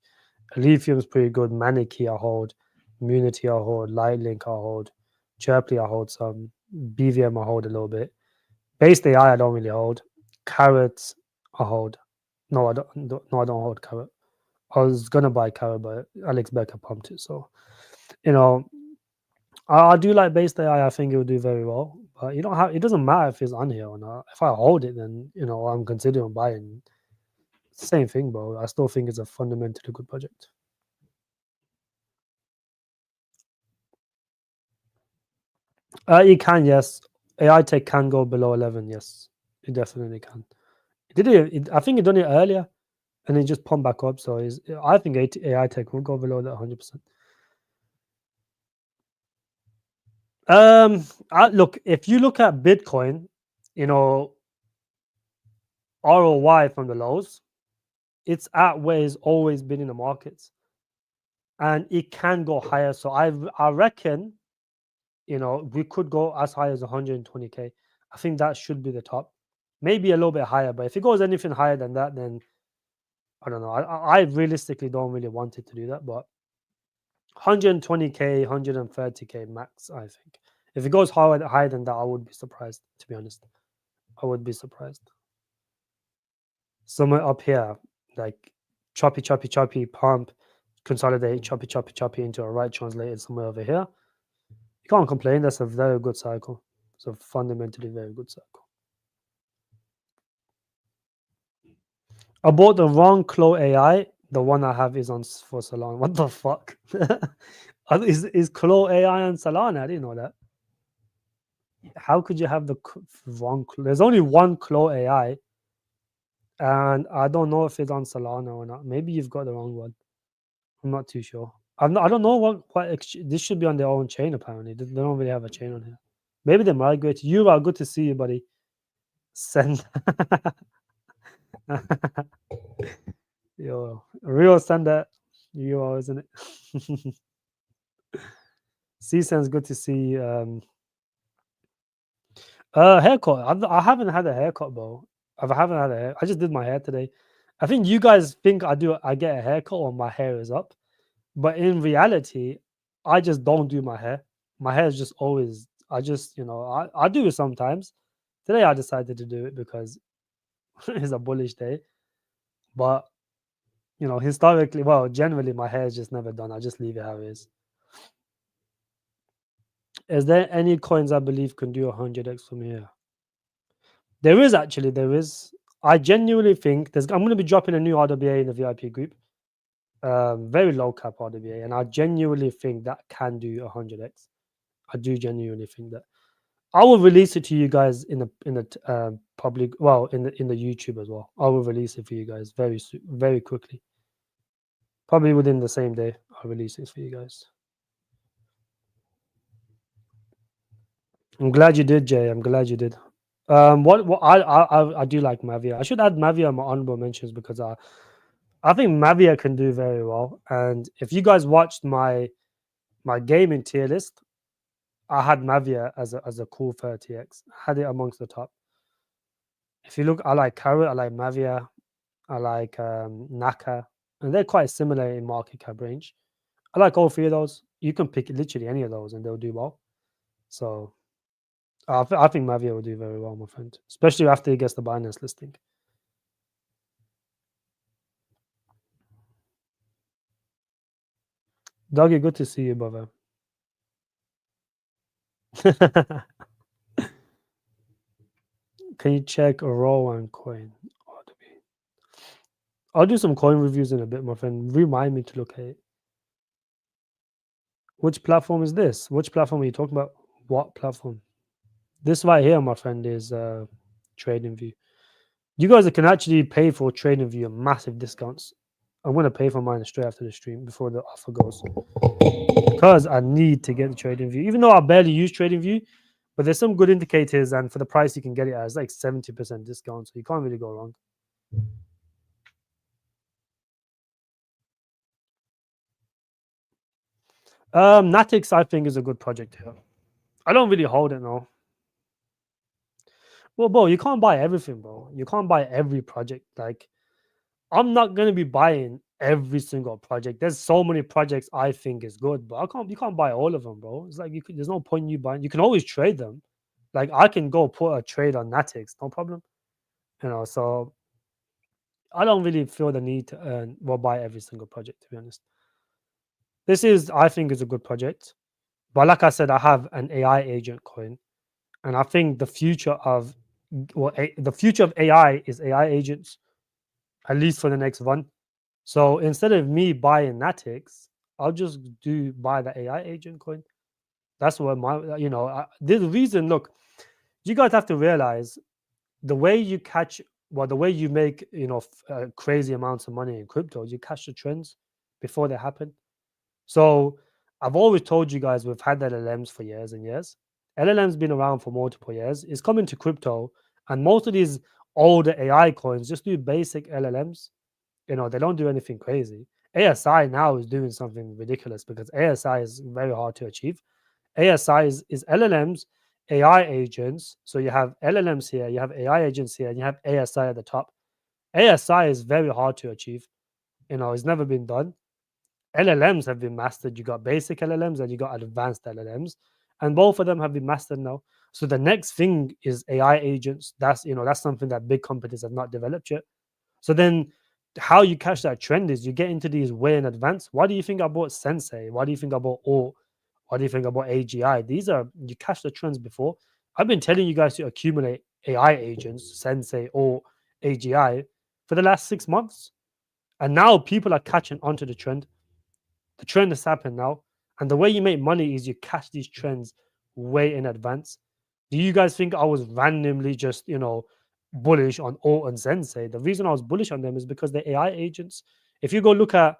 Lithium is pretty good, Maniki I hold, Immunity I hold, Lightlink I hold, Chirply I hold some, BVM I hold a little bit. Based AI I don't really hold. Carrots I hold. No, I don't. No, I don't hold Carrot. I was gonna buy Carrot, but Alex Becker pumped it. So you know, I do like based AI. I think it will do very well. But you don't have. It doesn't matter if it's on here or not. If I hold it, then I'm considering buying. It's the same thing, bro. I still think it's a fundamentally good project. It can, yes. AI tech can go below 11. Yes, it definitely can. I think it done it earlier, and it just pumped back up. So I think AI tech will go below that 100%. Look, if you look at Bitcoin, you know, ROI from the lows, it's at where it's always been in the markets, and it can go higher. So I reckon, we could go as high as 120K. I think that should be the top, maybe a little bit higher. But if it goes anything higher than that, then I don't know. I realistically don't really want it to do that, but 120K, 130K max, I think. If it goes higher than that, I would be surprised, to be honest. I would be surprised. Somewhere up here, like choppy, choppy, choppy, pump, consolidate, choppy, choppy, choppy into a right translated somewhere over here. You can't complain. That's a very good cycle. It's a fundamentally very good cycle. I bought the wrong Clo AI. The one I have is on for Solana. What the fuck? Is Clo AI on Solana? I didn't know that. How could you have the wrong? There's only one Clo AI, and I don't know if it's on Solana or not. Maybe you've got the wrong one. I'm not too sure. I don't know this should be on their own chain. Apparently, they don't really have a chain on here. Maybe they migrate. You are good to see you, buddy. Send. Yo, real sender. You are, isn't it? C-Sense, good to see. Haircut. I haven't had a haircut, bro. I haven't had a hair. I just did my hair today. I think you guys think I get a haircut or my hair is up, but in reality, I just don't do my hair. My hair is just always. I do it sometimes. Today I decided to do it because it's a bullish day. But historically, well, generally my hair is just never done. I just leave it how it is. Is there any coins I believe can do 100x from here? There is actually. There is. I genuinely think I'm going to be dropping a new RWA in the VIP group. Very low cap RWA, and I genuinely think that can do 100x. I do genuinely think that. I will release it to you guys in the public, well, in the YouTube as well. I will release it for you guys very soon, very quickly. Probably within the same day, I'll release it for you guys. I'm glad you did, Jay. I'm glad you did. What I do like Mavia. I should add Mavia on my honorable mentions because I think Mavia can do very well. And if you guys watched my gaming tier list, I had Mavia as a cool 30x. I had it amongst the top. If you look, I like Carrot, I like Mavia, I like Naka, and they're quite similar in market cap range. I like all three of those. You can pick literally any of those and they'll do well. So I think Mavia will do very well, my friend, especially after he gets the Binance listing. Doggy, good to see you, brother. Can you check a Rowan coin? I'll do some coin reviews in a bit, my friend. Remind me to look at it. Which platform is this? Which platform are you talking about? What platform? This right here, my friend, is TradingView. You guys can actually pay for TradingView massive discounts. I'm gonna pay for mine straight after the stream before the offer goes, because I need to get the TradingView. Even though I barely use TradingView, but there's some good indicators, and for the price you can get it as like 70% discount, so you can't really go wrong. Natix, I think, is a good project here. I don't really hold it now. Well, bro, you can't buy everything, bro. You can't buy every project. Like, I'm not gonna be buying every single project. There's so many projects I think is good, but you can't buy all of them, bro. It's like there's no point in you buying. You can always trade them. Like I can go put a trade on Natix, no problem. So I don't really feel the need to buy every single project, to be honest. I think is a good project. But like I said, I have an AI agent coin. And I think the future of AI is AI agents, at least for the next one. So instead of me buying Natix, I'll just buy the AI agent coin. That's what the reason. Look, you guys have to realize the way you catch, well, the way you make crazy amounts of money in crypto, you catch the trends before they happen. So I've always told you guys we've had LLMs for years and years. LLM's been around for multiple years. It's coming to crypto, and most of these older AI coins just do basic LLMs. They don't do anything crazy. ASI now is doing something ridiculous because ASI is very hard to achieve. ASI is LLMs, AI agents. So you have LLMs here, you have AI agents here, and you have ASI at the top. ASI is very hard to achieve. It's never been done. LLMs have been mastered. You got basic LLMs and you got advanced LLMs, and both of them have been mastered now. So the next thing is AI agents. That's something that big companies have not developed yet. So then, how you catch that trend is you get into these way in advance. Why do you think I bought Sensei? Why do you think I bought OORT? Why do you think I bought AGI? These are, you catch the trends before. I've been telling you guys to accumulate AI agents, Sensei or AGI, for the last 6 months, and now people are catching onto the trend. The trend has happened now. And the way you make money is you catch these trends way in advance. Do you guys think I was randomly just, bullish on Alt and Sensei? The reason I was bullish on them is because they're AI agents. If you go look at,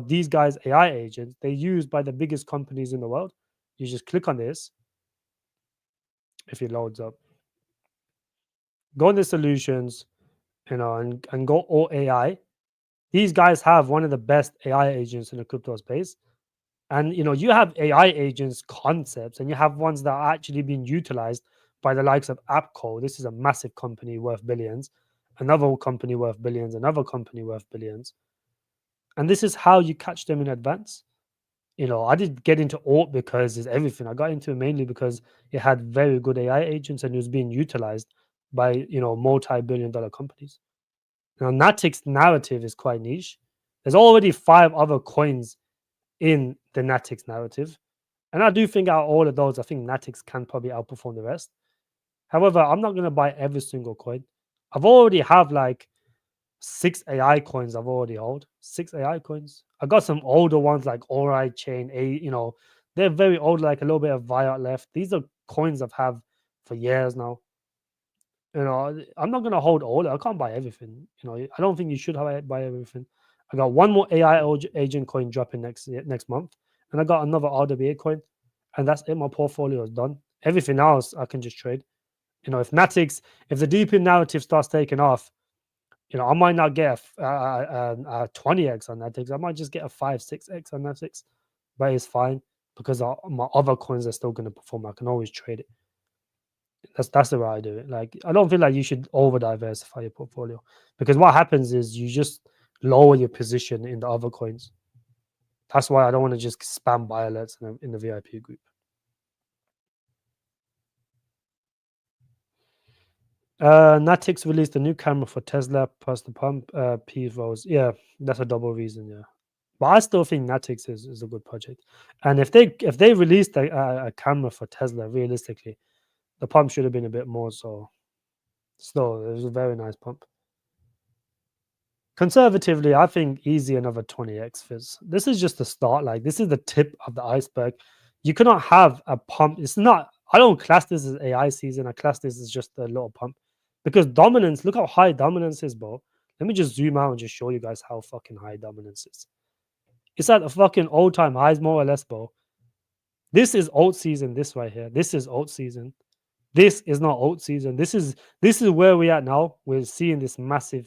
these guys' AI agents, they're used by the biggest companies in the world. You just click on this. If it loads up, go in the solutions, and go Alt AI. These guys have one of the best AI agents in the crypto space. And you have AI agents concepts, and you have ones that are actually being utilized by the likes of Appco. This is a massive company worth billions, another company worth billions, another company worth billions. And this is how you catch them in advance. I didn't get into Alt because it's everything. I got into it mainly because it had very good AI agents and it was being utilized by multi-billion-dollar companies. Now, Natic's narrative is quite niche. There's already 5 other coins in the Natix narrative. And I do think out of all of those, I think Natix can probably outperform the rest. However, I'm not going to buy every single coin. I've already have like 6 AI coins I've already hold. 6 AI coins. I got some older ones like Ori Chain, they're very old, like a little bit of Viot left. These are coins I've have for years now. I'm not going to hold all. I can't buy everything. I don't think you should buy everything. I got one more AI agent coin dropping next month, and I got another RWA coin, and that's it. My portfolio is done. Everything else I can just trade. If the deepen narrative starts taking off, I might not get a 20x on Natix. I might just get a 5-6x on Natix, but it's fine because my other coins are still going to perform. I can always trade it. That's the way I do it. Like, I don't feel like you should over diversify your portfolio, because what happens is you just lower your position in the other coins. That's why I don't want to just spam buy alerts in the VIP group. Natix released a new camera for Tesla plus the pump P rolls. Yeah, that's a double reason. Yeah, but I still think Natix is a good project. And if they released a camera for Tesla, realistically, the pump should have been a bit more. So still, it was a very nice pump. Conservatively, I think easy another 20x fizz. This is just the start. Like, this is the tip of the iceberg. You cannot have a pump. It's not. I don't class this as AI season. I class this as just a little pump, because dominance. Look how high dominance is, bro. Let me just zoom out and just show you guys how fucking high dominance is. It's at a fucking all-time highs, more or less, bro. This is Altseason. This right here. This is Altseason. This is not Altseason. This is where we're at now. We're seeing this massive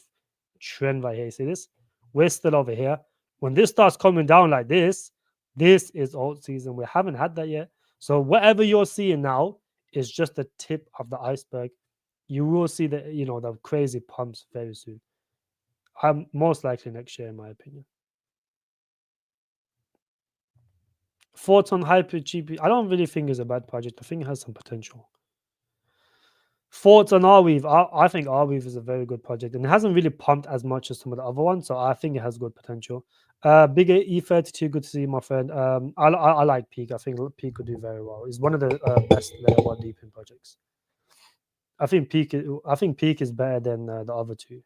trend right here. See this? We're still over here. When this starts coming down like this is Altseason. We haven't had that yet. So whatever you're seeing now is just the tip of the iceberg. You will see the crazy pumps very soon. Most likely next year, in my opinion. Thoughts on HyperGP? I don't really think it's a bad project. I think it has some potential. Thoughts on Arweave? I think Arweave is a very good project, and it hasn't really pumped as much as some of the other ones, so I think it has good potential. Big E32, good to see you, my friend. I like Peak. I think Peak could do very well. It's one of the best layer 1 deepen projects. I think Peak is better than the other two,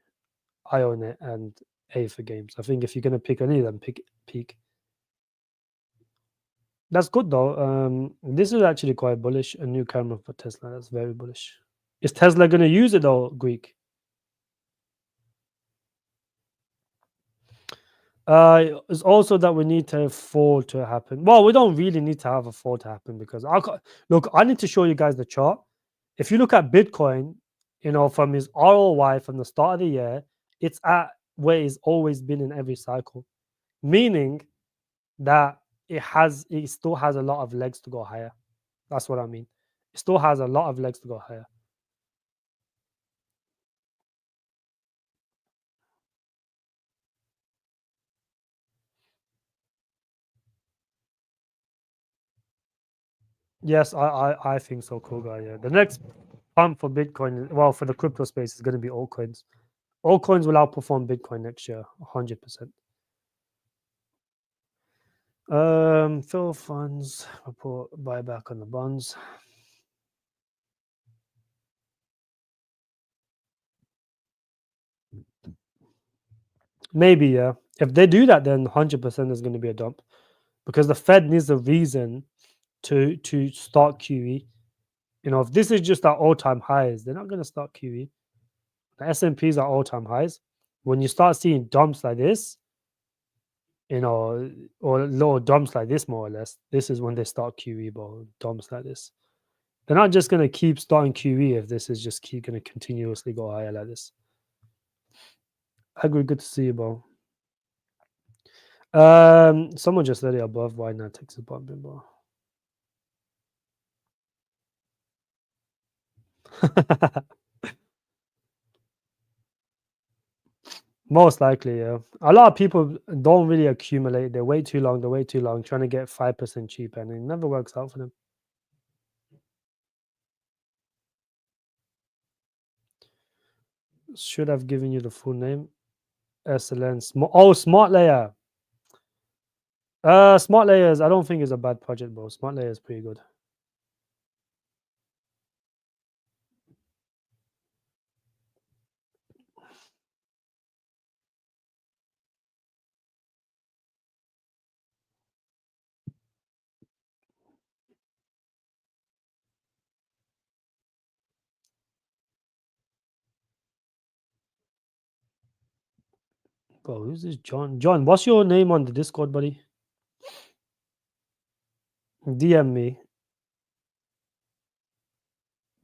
Ionet and A for Games. I think if you're gonna pick any of them, pick Peak. That's good though. This is actually quite bullish. A new camera for Tesla. That's very bullish. Is Tesla going to use it though, Greek? It's also that we need to fall to happen. Well, we don't really need to have a fall to happen because look. I need to show you guys the chart. If you look at Bitcoin, from his ROI from the start of the year, it's at where it's always been in every cycle, meaning that it still has a lot of legs to go higher. That's what I mean. It still has a lot of legs to go higher. Yes, I think so, cool guy. Yeah, the next pump for Bitcoin, well, for the crypto space, is going to be altcoins. Altcoins will outperform Bitcoin next year, 100%. Fill funds report buyback on the bonds. Maybe, yeah. If they do that, then 100% is going to be a dump because the Fed needs a reason to start QE. If this is just at all-time highs, they're not going to start QE. The S&Ps are all-time highs. When you start seeing dumps like this, or lower dumps like this, more or less, this is when they start QE, but dumps like this. They're not just going to keep starting QE if this is just keep going to continuously go higher like this. Agree, good to see you, bro. Someone just said it above. Why not Texas bumping, bro? Most likely, yeah. A lot of people don't really accumulate. They wait too long. They wait too long, trying to get 5% cheap, and it never works out for them. Should have given you the full name. SLN. Smart layer. Smart layers. I don't think is a bad project, bro. Smart layer is pretty good. Bro, who's this John? John, what's your name on the Discord, buddy? DM me.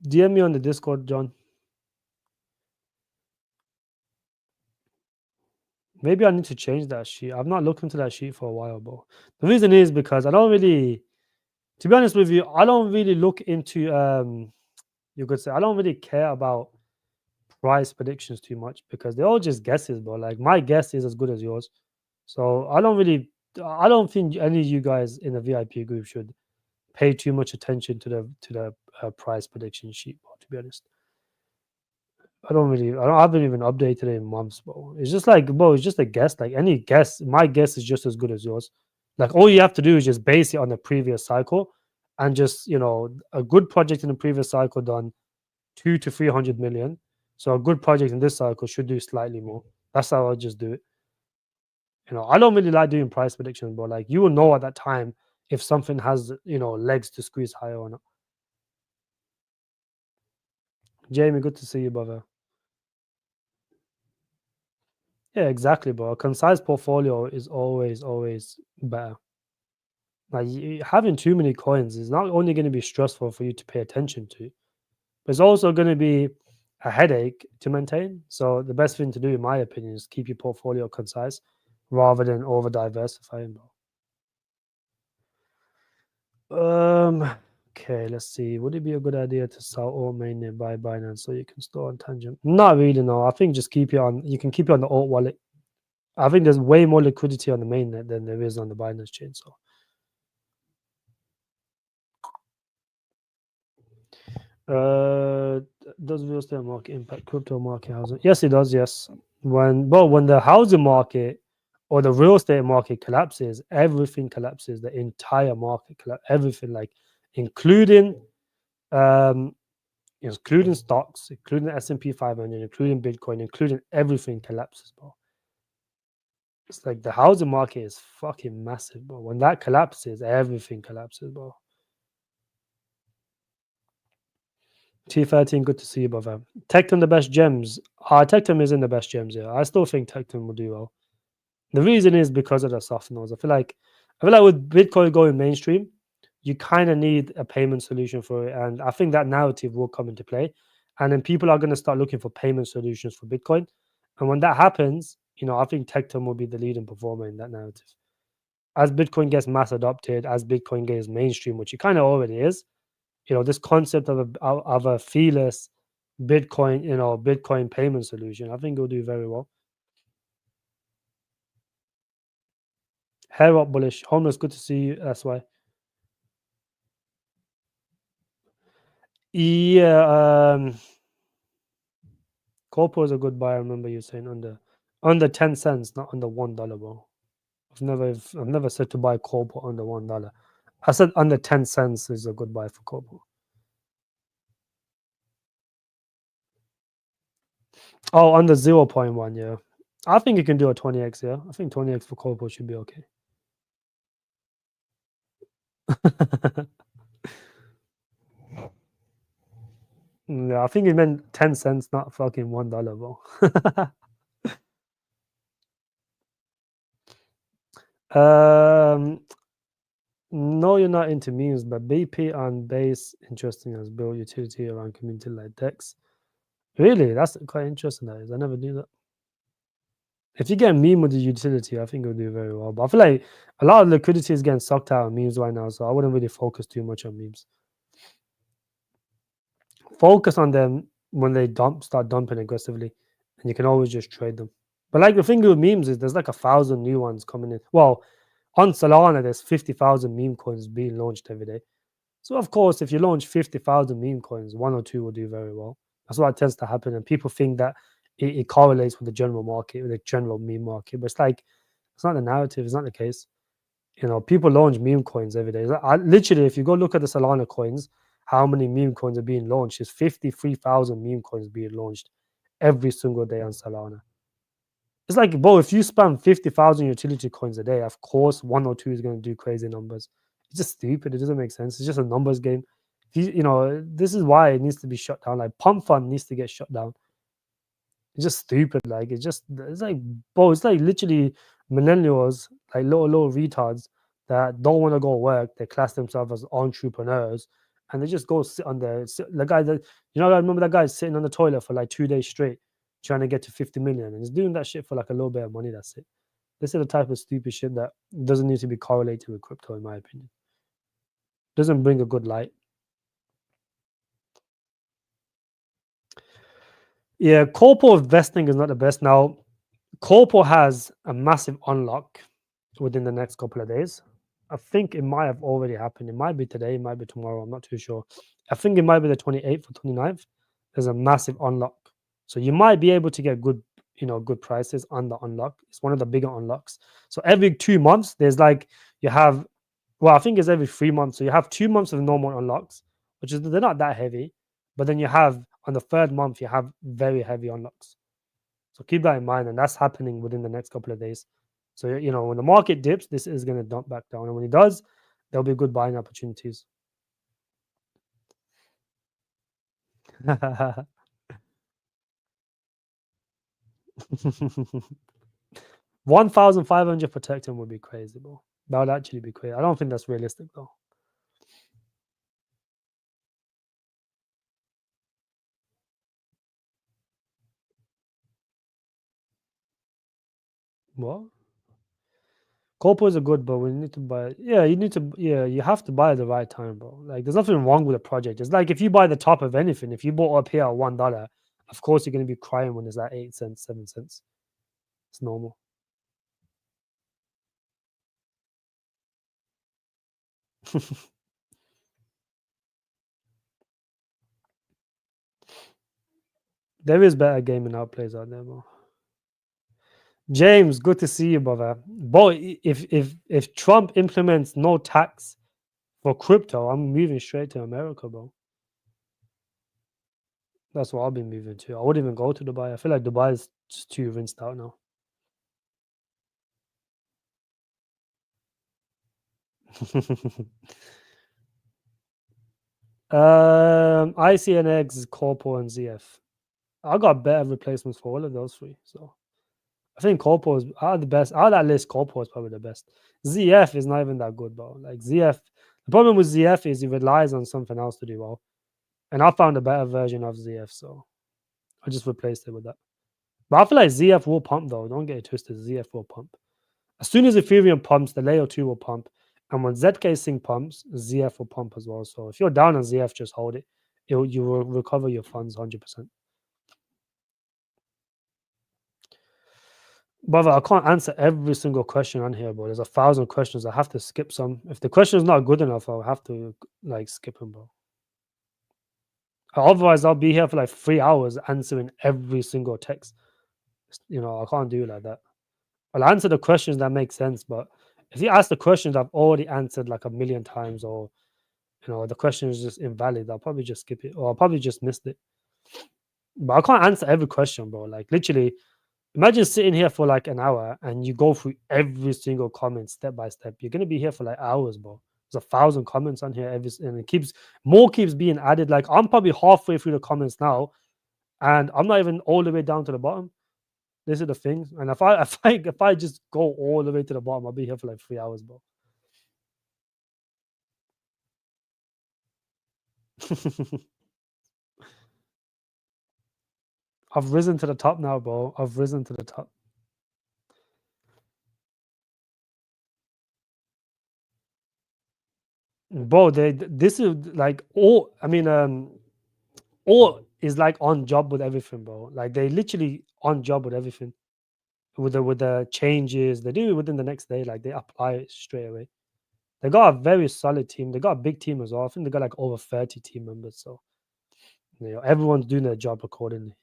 DM me on the Discord, John. Maybe I need to change that sheet. I've not looked into that sheet for a while, bro. The reason is because I don't really, to be honest with you, I don't really look into you could say I don't really care about price predictions too much because they're all just guesses, bro. Like my guess is as good as yours. So I don't think any of you guys in the VIP group should pay too much attention to the price prediction sheet, bro, to be honest. I haven't even updated it in months, bro. It's just like, bro, it's just a guess. Like any guess, my guess is just as good as yours. Like all you have to do is just base it on the previous cycle and just, a good project in the previous cycle done 2 to 300 million. So a good project in this cycle should do slightly more. That's how I'll just do it. I don't really like doing price predictions, but like you will know at that time if something has, legs to squeeze higher or not. Jamie, good to see you, brother. Yeah, exactly, bro. A concise portfolio is always better. Like having too many coins is not only going to be stressful for you to pay attention to, but it's also going to be a headache to maintain. So the best thing to do, in my opinion, is keep your portfolio concise rather than over diversifying, bro. Okay, let's see. Would it be a good idea to sell all mainnet by Binance so you can store on Tangent? Not really, no. I think just keep it on. You can keep it on the alt wallet. I think there's way more liquidity on the mainnet than there is on the Binance chain. So, does real estate market impact crypto market housing? Yes, it does. Yes, when the housing market or the real estate market collapses, everything collapses. The entire market collapses. Everything, like including um including stocks, including the S&P 500, including Bitcoin, including everything collapses, bro. It's like the housing market is fucking massive, bro. When that collapses, everything collapses, bro. T13, good to see you, brother. Tecton the best gems. Tecton isn't the best gems, yeah. I still think Tecton will do well. The reason is because of the soft nodes. I feel like with Bitcoin going mainstream, you kind of need a payment solution for it. And I think that narrative will come into play. And then people are going to start looking for payment solutions for Bitcoin. And when that happens, I think Tecton will be the leading performer in that narrative. As Bitcoin gets mass adopted, as Bitcoin gets mainstream, which it kind of already is, this concept of a feeless Bitcoin, Bitcoin payment solution, I think it'll do very well. Hair up bullish. Homeless, good to see you. That's why. Yeah, Corpo is a good buy. I remember you saying under 10 cents, not under $1, bro. I've never said to buy Corpo under $1. I said under 10 cents is a good buy for Corpo. Oh, under 0.1, yeah. I think you can do a 20x, yeah. I think 20x for Corpo should be okay. Yeah, I think it meant 10 cents, not fucking $1, bro. um, no, you're not into memes, but BP on base interesting as build utility around community like Dex. Really, that's quite interesting. That is, I never knew that. If you get a meme with the utility, I think it'll do very well. But I feel like a lot of liquidity is getting sucked out of memes right now, so I wouldn't really focus too much on memes. Focus on them when they start dumping aggressively, and you can always just trade them. But like the thing with memes is there's like 1,000 new ones coming in. Well, on Solana, there's 50,000 meme coins being launched every day. So of course, if you launch 50,000 meme coins, one or two will do very well. That's what tends to happen, and people think that it correlates with the general market, with the general meme market. But it's not the narrative. It's not the case. People launch meme coins every day. Literally, if you go look at the Solana coins, how many meme coins are being launched? Is 53,000 meme coins being launched every single day on Solana. It's like, bro, if you spam 50,000 utility coins a day, of course, one or two is going to do crazy numbers. It's just stupid. It doesn't make sense. It's just a numbers game. This is why it needs to be shut down. Like, Pump Fund needs to get shut down. It's just stupid. Like, it's like, bro, it's like literally millennials, like little retards that don't want to go work. They class themselves as entrepreneurs and they just go sit on the guy that, I remember that guy sitting on the toilet for like 2 days straight trying to get to 50 million and he's doing that shit for like a little bit of money. That's it. This is the type of stupid shit that doesn't need to be correlated with crypto, in my opinion. Doesn't bring a good light. Yeah, corporate investing is not the best. Now, corporate has a massive unlock within the next couple of days. I think it might have already happened. It might be today, it might be tomorrow. I'm not too sure. I think it might be the 28th or 29th. There's a massive unlock. So you might be able to get good prices on the unlock. It's one of the bigger unlocks. So every 2 months, there's like you have, well, I think it's every 3 months. So you have 2 months of normal unlocks, which is they're not that heavy. But then you have on the third month, you have very heavy unlocks. So keep that in mind, and that's happening within the next couple of days. So when the market dips, this is going to dump back down, and when it does, there'll be good buying opportunities. 1,500 protecting would be crazy, bro. That would actually be crazy. I don't think that's realistic though. What? Corpos are good, but we need to buy. Yeah, you need to. Yeah, you have to buy at the right time, bro. Like, there's nothing wrong with a project. It's like if you buy the top of anything. If you bought up here at $1, of course you're going to be crying when it's at 8 cents, 7 cents. It's normal. There is better gaming outplays out there, bro. James, good to see you, brother. Boy, if Trump implements no tax for crypto, I'm moving straight to America, bro. That's what I'll be moving to. I wouldn't even go to Dubai. I feel like Dubai is just too rinsed out now. ICNX, Corpo, and ZF. I got better replacements for all of those three. So I think Corpo is out of the best. Out of that list, Corpo is probably the best. ZF is not even that good, bro. Like ZF, the problem with ZF is it relies on something else to do well. And I found a better version of ZF, so I just replaced it with that. But I feel like ZF will pump though. Don't get it twisted. ZF will pump. As soon as Ethereum pumps, the layer 2 will pump. And when ZK Sync pumps, ZF will pump as well. So if you're down on ZF, just hold it. You will recover your funds 100%. Brother, I can't answer every single question on here, bro. There's 1,000 questions. I have to skip some. If the question is not good enough, I'll have to like skip them, bro. Otherwise, I'll be here for like 3 hours answering every single text. I can't do it like that. I'll answer the questions that make sense, but if you ask the questions I've already answered like a million times, or the question is just invalid, I'll probably just skip it, or I'll probably just miss it. But I can't answer every question, bro. Like literally, imagine sitting here for like an hour and you go through every single comment step by step. You're gonna be here for like hours, bro. There's 1,000 comments on here, and it keeps being added. Like I'm probably halfway through the comments now, and I'm not even all the way down to the bottom. This is the thing. And if I just go all the way to the bottom, I'll be here for like 3 hours, bro. I've risen to the top now, bro. I've risen to the top. Bro, this is like all I mean, all is like on job with everything, bro. Like they literally on job with everything. With the changes, they do it within the next day, like they apply it straight away. They got a very solid team. They got a big team as well. I think they got like over 30 team members. So everyone's doing their job accordingly.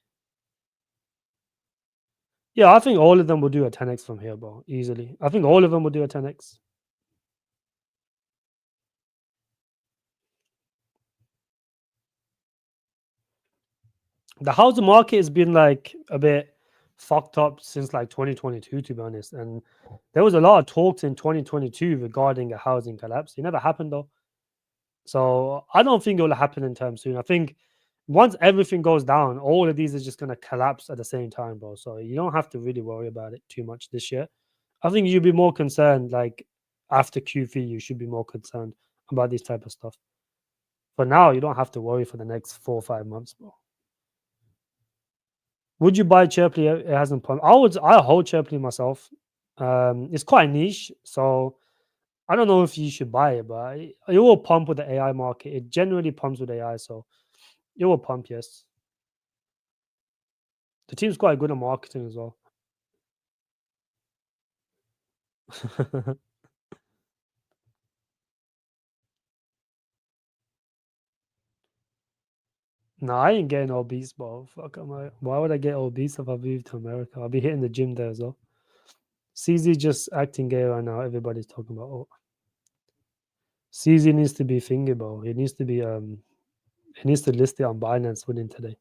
Yeah, I think all of them will do a 10x from here, bro. Easily. I think all of them will do a 10x. The housing market has been like a bit fucked up since like 2022, to be honest. And there was a lot of talks in 2022 regarding a housing collapse. It never happened though. So I don't think it will happen anytime soon. I think once everything goes down, all of these is just gonna collapse at the same time, bro. So you don't have to really worry about it too much this year. I think you'd be more concerned like after Q3, you should be more concerned about this type of stuff. For now, you don't have to worry for the next 4 or 5 months, bro. Would you buy Chirply? It hasn't pumped. I hold Chirply myself. It's quite niche, so I don't know if you should buy it, but it will pump with the AI market. It generally pumps with AI, so it will pump. Yes, the team's quite good at marketing as well. No, I ain't getting obese, bro. Fuck am I? Why would I get obese if I move to America? I'll be hitting the gym there as well. CZ just acting gay right now. Everybody's talking about. Oh, CZ needs to be finger, bro. He needs to be He needs to list it on Binance within today.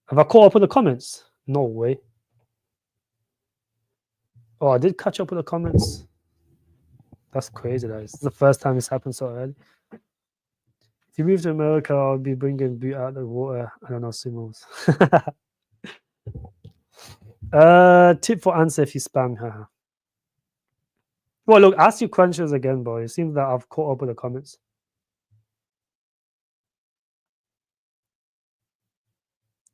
Have I caught up with the comments? No way. Oh, I did catch up with the comments. That's crazy. That is the first time it's happened so early. If you move to America, I'll be bringing boot out of the water. I don't know, symbols. Tip for answer if you spam. Haha. Well, look, ask your questions again, bro. It seems that I've caught up with the comments.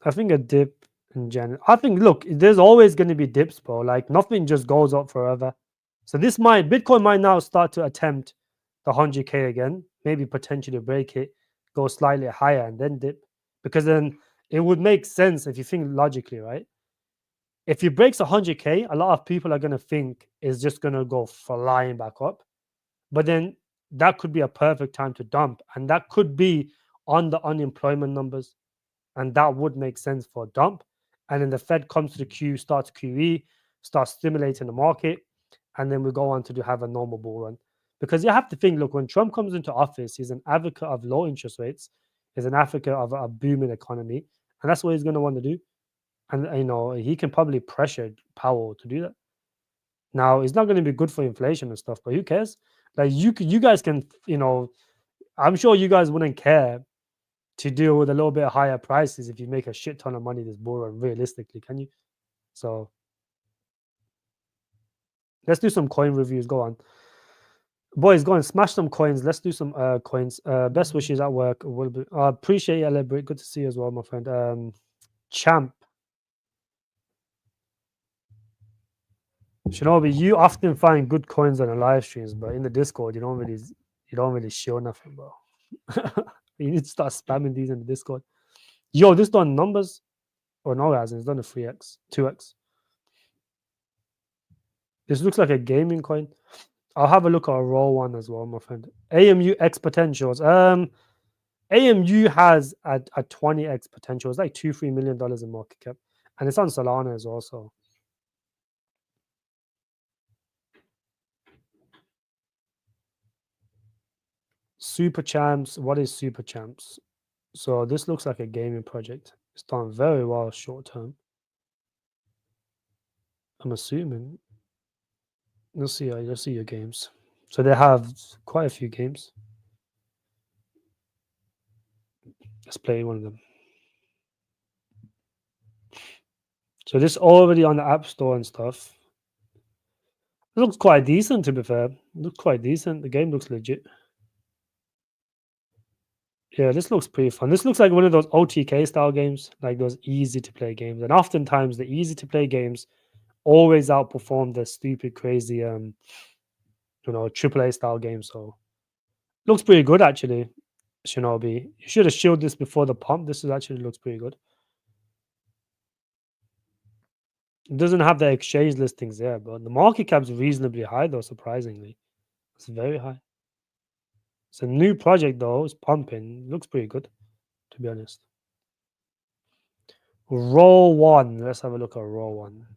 I think a dip in general. I think, look, there's always going to be dips, bro. Like nothing just goes up forever. So Bitcoin might now start to attempt the 100K again, maybe potentially break it, go slightly higher and then dip. Because then it would make sense if you think logically, right? If it breaks 100K, a lot of people are going to think it's just going to go flying back up. But then that could be a perfect time to dump. And that could be on the unemployment numbers. And that would make sense for a dump. And then the Fed comes to the queue, starts QE, starts stimulating the market, and then we go on to have a normal bull run. Because you have to think, look, when Trump comes into office, he's an advocate of low interest rates, he's an advocate of a booming economy, and that's what he's going to want to do. And he can probably pressure Powell to do that. Now, it's not going to be good for inflation and stuff, but who cares? Like you guys can, I'm sure you guys wouldn't care to deal with a little bit higher prices if you make a shit ton of money this bull run. Realistically, can you? So let's do some coin reviews. Go on, boys. Go and smash some coins. Let's do some coins. Best wishes at work. Will be. Appreciate you, Elaborate. Good to see you as well, my friend. Champ Shinobi, you often find good coins on the live streams, but in the Discord, you don't really show nothing, bro. You need to start spamming these in the Discord. Yo, this done numbers or no, as in it's done a 3x, 2x. This looks like a gaming coin. I'll have a look at a raw one as well, my friend. AMU X potentials. AMU has a 20x potential. It's like $2-3 million in market cap, and it's on Solana as well. So Super Champs. What is Super Champs? So this looks like a gaming project. It's done very well short term. I'm assuming. Let's see. Let's see your games. So they have quite a few games. Let's play one of them. So this already on the App Store and stuff. It looks quite decent, to be fair. It looks quite decent. The game looks legit. Yeah, this looks pretty fun. This looks like one of those OTK style games, like those easy to play games. And oftentimes the easy to play games always outperform the stupid, crazy, AAA style games. So looks pretty good actually. Shinobi, you should have shielded this before the pump. This is actually looks pretty good. It doesn't have the exchange listings there, but the market cap's reasonably high though. Surprisingly, it's very high. It's a new project though. It's pumping. Looks pretty good, to be honest. Roll one. Let's have a look at roll one.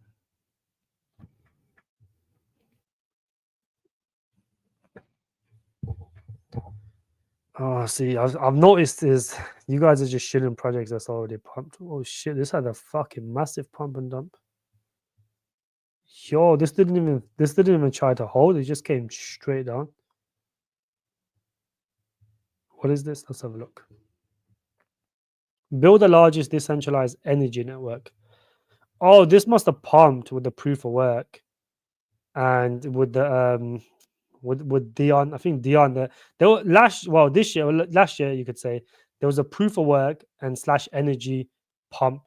Oh, see, I've noticed is you guys are just shilling projects that's already pumped. Oh shit, this had a fucking massive pump and dump. Yo, this didn't even try to hold. It just came straight down. What is this? Let's have a look. Build the largest decentralized energy network. Oh, this must have pumped with the proof of work and with the with Dion. I think Dion there were last year you could say there was a proof of work and slash energy pump,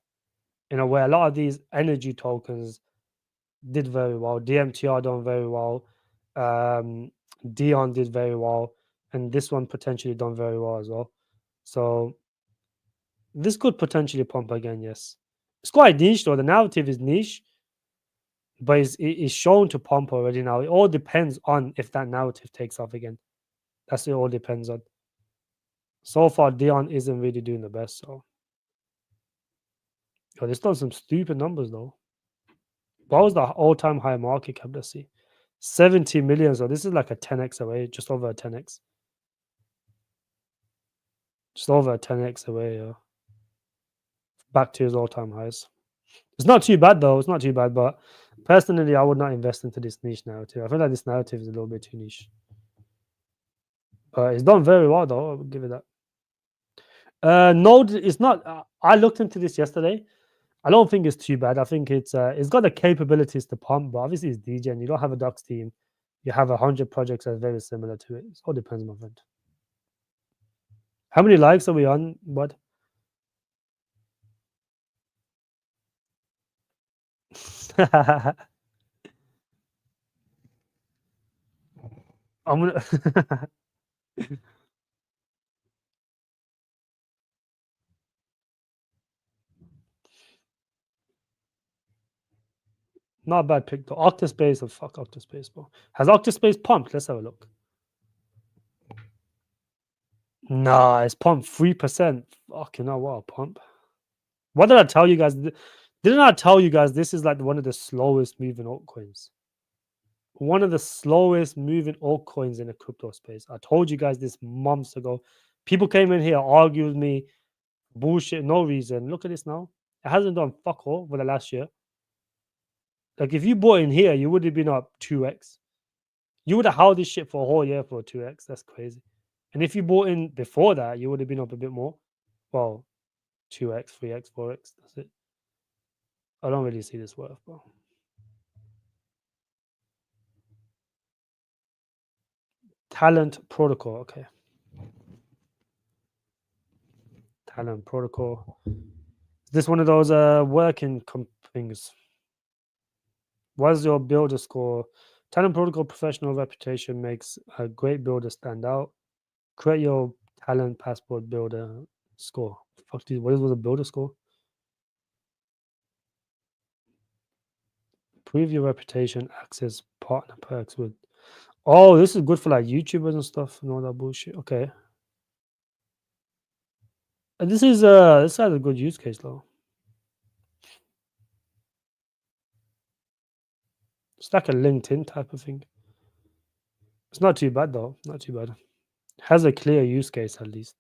where a lot of these energy tokens did very well. DMTR done very well. Dion did very well, and this one potentially done very well as well. So this could potentially pump again. Yes, it's quite niche though. The narrative is niche, but it's shown to pump already now. It all depends on if that narrative takes off again. That's what it all depends on. So far, Dion isn't really doing the best. So, yo, this done some stupid numbers though. What was the all-time high market cap? Let's see, 70 million. So this is like a 10x away, just over a 10x. Just over a 10x away. Yeah. Back to his all-time highs. It's not too bad though. It's not too bad, but personally, I would not invest into this niche narrative. I feel like this narrative is a little bit too niche. But it's done very well though. I would give it that. Node is not. I looked into this yesterday. I don't think it's too bad. I think it's got the capabilities to pump, but obviously it's DJ, and you don't have a Docs team. You have 100 projects that are very similar to it. It all depends, my friend. How many likes are we on? What? I'm gonna. Not a bad pick though. Octaspace, oh fuck Octaspace, bro. Has Octaspace pumped? Let's have a look. Nah, it's pumped 3%. Fucking hell, what a pump. What did I tell you guys? Didn't I tell you guys this is like one of the slowest moving altcoins? One of the slowest moving altcoins in the crypto space. I told you guys this months ago. People came in here, argued with me, bullshit, no reason. Look at this now. It hasn't done fuck all for the last year. Like if you bought in here, you would have been up 2x. You would have held this shit for a whole year for 2x. That's crazy. And if you bought in before that, you would have been up a bit more. Well, 2x, 3x, 4x. That's it. I don't really see this worth, bro. Talent protocol. Okay. Talent protocol. Is this one of those working things? What is your builder score? Talent protocol professional reputation makes a great builder stand out. Create your talent passport builder score. Fuck, dude, what is a builder score? Prove your reputation, access partner perks with. Oh, this is good for like YouTubers and stuff and all that bullshit. Okay. And this has a good use case though. It's like a LinkedIn type of thing. It's not too bad though. Not too bad. Has a clear use case at least.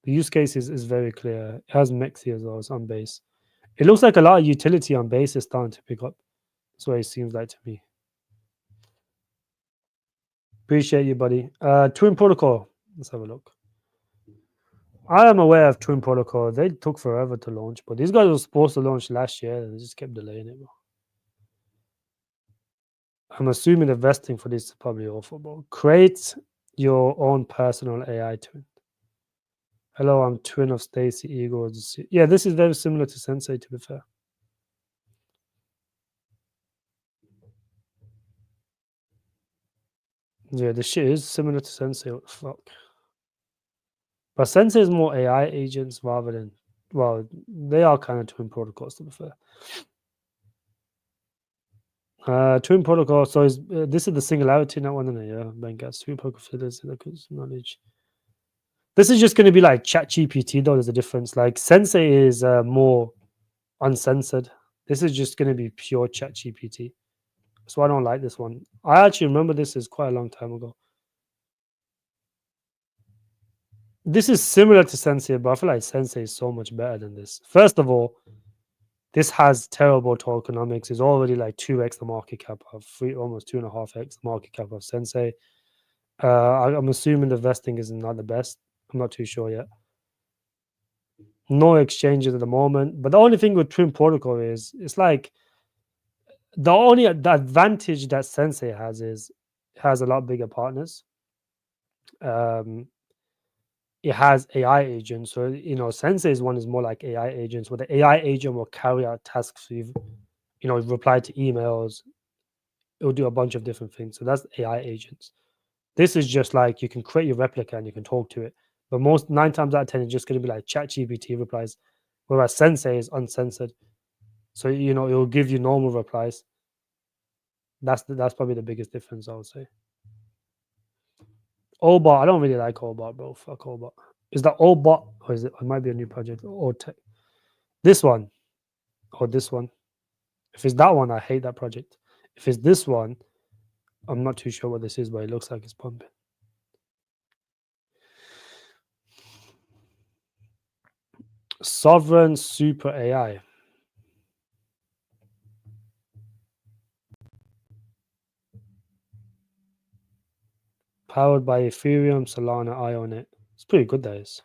The use case is very clear. It has Mexi as well. It's on base. It looks like a lot of utility on base is starting to pick up. That's what it seems like to me. Appreciate you, buddy. Twin Protocol. Let's have a look. I am aware of Twin Protocol. They took forever to launch, but these guys were supposed to launch last year and they just kept delaying it. Bro. I'm assuming the vesting for this is probably awful, bro. Create your own personal AI twin. Hello, I'm twin of Stacy Eagles. Yeah, this is very similar to Sensei, to be fair. Yeah, the shit is similar to Sensei. What the fuck? But Sensei is more AI agents rather than, well, they are kind of twin protocols, to be fair. Twin protocol. So this is the singularity, not one in a yeah. Bankas twin protocol filters knowledge. This is just going to be like Chat GPT, though. There's a difference. Like Sensei is more uncensored. This is just going to be pure Chat GPT. So I don't like this one. I actually remember this is quite a long time ago. This is similar to Sensei, but I feel like Sensei is so much better than this. First of all, this has terrible tokenomics. It's already like 2x the market cap of almost 2.5x the market cap of Sensei. I'm assuming the vesting is not the best. I'm not too sure yet. No exchanges at the moment. But the only thing with Twin Protocol is it's like the advantage that Sensei has is it has a lot bigger partners. Um, it has AI agents. So Sensei's one is more like AI agents, where the AI agent will carry out tasks for you. Reply to emails. It will do a bunch of different things. So that's AI agents. This is just like you can create your replica and you can talk to it. But most 9 times out of 10, it's just going to be like ChatGPT replies, whereas Sensei is uncensored. So it will give you normal replies. That's probably the biggest difference, I would say. OBOT, I don't really like OBOT, bro. Fuck OBOT. Is that OBOT or is it? It might be a new project or this one or this one. If it's that one, I hate that project. If it's this one, I'm not too sure what this is, but it looks like it's pumping. Sovereign Super AI. Powered by Ethereum, Solana, Ionet. It's pretty good, that is.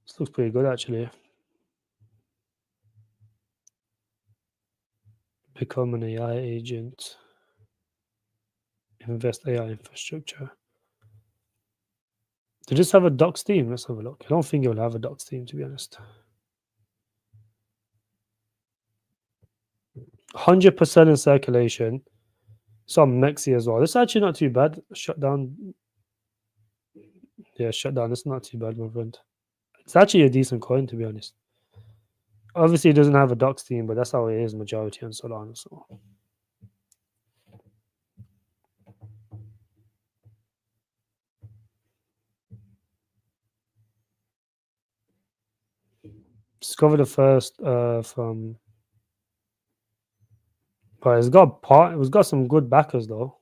This looks pretty good, actually. Become an AI agent. Invest AI infrastructure. They just have a docs team. Let's have a look. I don't think it will have a docs team, to be honest. 100% in circulation. It's on Mexi as well. This is actually not too bad. Shut down. Yeah, shut down. It's not too bad, my friend. It's actually a decent coin, to be honest. Obviously, it doesn't have a docs team, but that's how it is majority on Solana. So Discover the first from, but it's got some good backers though.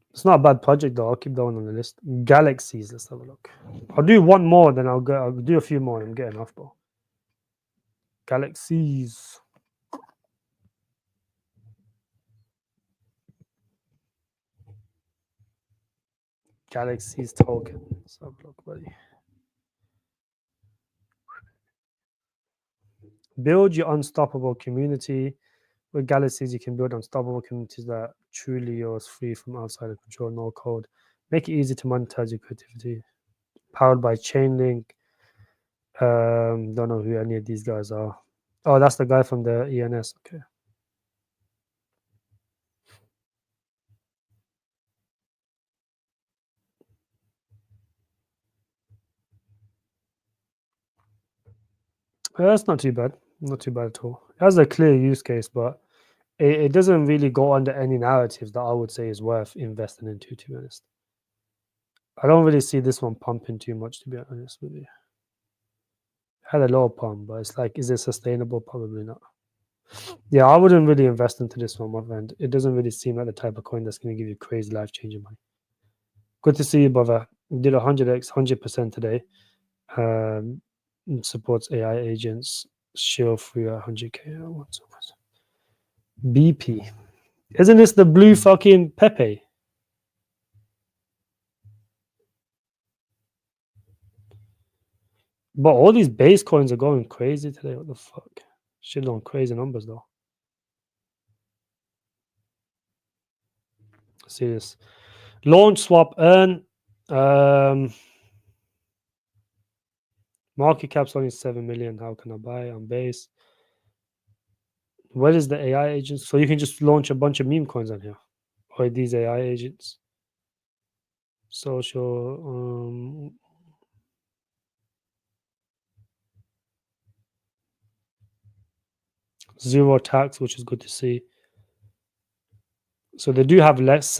It's not a bad project though. I'll keep that one on the list. Galaxies. Let's have a look. I'll do one more, then I'll do a few more. I'm getting off, bro. Galaxies. Galaxies token. Let's have a look, buddy. Build your unstoppable community. With Galaxies, you can build unstoppable communities that are truly yours, free from outside control, no code. Make it easy to monetize your creativity. Powered by Chainlink. Don't know who any of these guys are. Oh, that's the guy from the ENS. Okay. That's not too bad. Not too bad at all. It has a clear use case, but it doesn't really go under any narratives that I would say is worth investing into, to be honest. I don't really see this one pumping too much, to be honest with you. Had a low pump, but it's like, is it sustainable? Probably not. Yeah, I wouldn't really invest into this one, my friend. It doesn't really seem like the type of coin that's going to give you crazy life changing money. Good to see you, brother. You did 100x, 100% today. Supports AI agents. Shield free 100k. BP. Isn't this the blue fucking Pepe? But all these base coins are going crazy today. What the fuck? Shit on crazy numbers though. Let's see this. Launch, swap, earn. Market cap's only 7 million. How can I buy on base? What is the AI agents? So you can just launch a bunch of meme coins on here. Or these AI agents. Social. Zero tax, which is good to see. So they do have less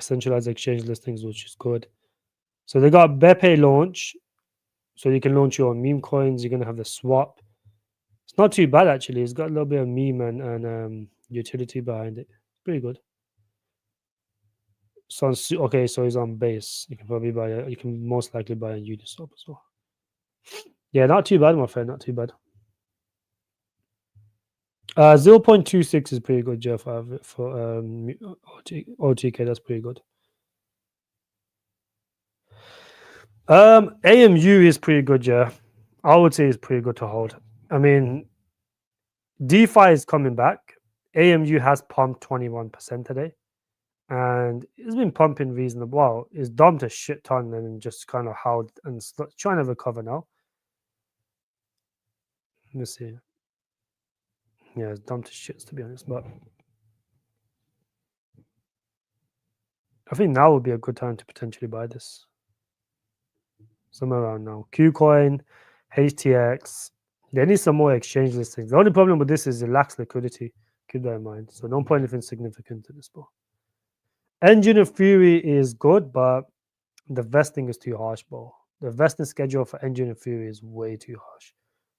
centralized exchange listings, which is good. So they got Bepe launch. So you can launch your own meme coins. You're going to have the swap. It's not too bad, actually. It's got a little bit of meme and utility behind it. Pretty good. So okay, so he's on base. You can probably buy you can most likely buy a Uniswap as well. Yeah, not too bad, my friend. Not too bad. 0.26 is pretty good, Jeff. For OTK, that's pretty good. AMU is pretty good, yeah. I would say it's pretty good to hold. I mean, DeFi is coming back. AMU has pumped 21% today, and it's been pumping reasonable. Well, it's dumped a shit ton and just kind of held and trying to recover now. Let me see. Yeah, it's dumped to shits, to be honest, but I think now would be a good time to potentially buy this. Somewhere around now. Qcoin, HTX. They need some more exchange listings. The only problem with this is it lacks liquidity. Keep that in mind. So don't put anything significant in this ball. Engine of Fury is good, but the vesting is too harsh, bro. The vesting schedule for Engine of Fury is way too harsh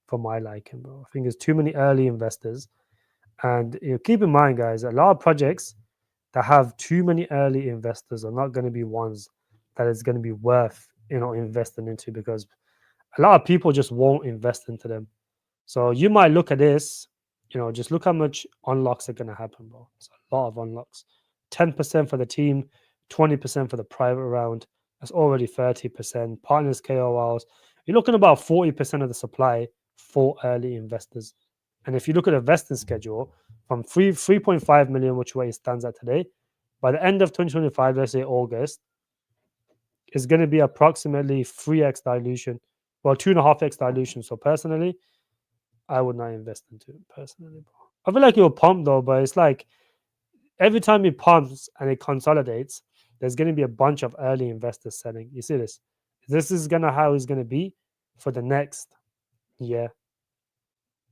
for my liking, bro. I think there's too many early investors. And keep in mind, guys, a lot of projects that have too many early investors are not going to be ones that is going to be worth investing into, because a lot of people just won't invest into them. So you might look at this, just look how much unlocks are going to happen, bro. It's a lot of unlocks. 10% for the team, 20% for the private round. That's already 30%. Partners, KOLs. You're looking about 40% of the supply for early investors. And if you look at the vesting schedule from 3.5 million, which way it stands at today, by the end of 2025, let's say August, is going to be approximately 3x dilution, well, 2.5x dilution. So personally, I would not invest into it personally. I feel like it'll pump though, but it's like every time it pumps and it consolidates, there's going to be a bunch of early investors selling. You see this? This is gonna how it's going to be for the next year.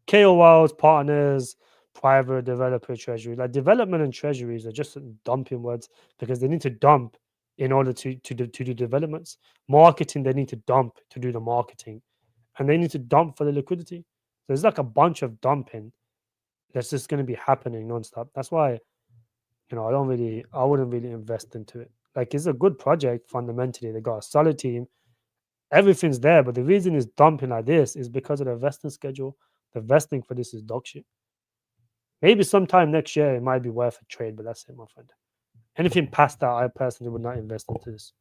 KOLs, partners, private developer treasury. Like development and treasuries are just dumping words because they need to dump in order to do developments. Marketing, they need to dump to do the marketing, and they need to dump for the liquidity. There's like a bunch of dumping that's just going to be happening nonstop. That's why I wouldn't really invest into it. Like it's a good project fundamentally. They got a solid team, everything's there, but the reason it's dumping like this is because of the vesting schedule. The vesting for this is dog shit. Maybe sometime next year it might be worth a trade, but that's it, my friend. Anything past that, I personally would not invest into this.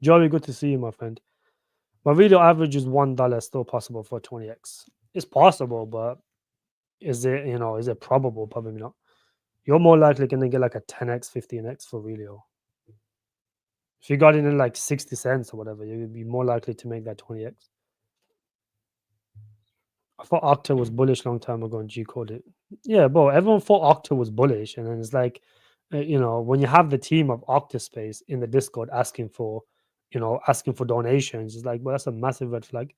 Joey, good to see you, my friend. My real average is $1 still possible for 20x. It's possible, but is it probable? Probably not. You're more likely gonna get like a 10x, 15x for Relio. If you got it in like 60 cents or whatever, you'd be more likely to make that 20x. I thought Octa was bullish long time ago and G called it. Yeah, bro. Everyone thought Octa was bullish, and then it's like, when you have the team of Octaspace in the Discord asking for donations, it's like, well, that's a massive red flag.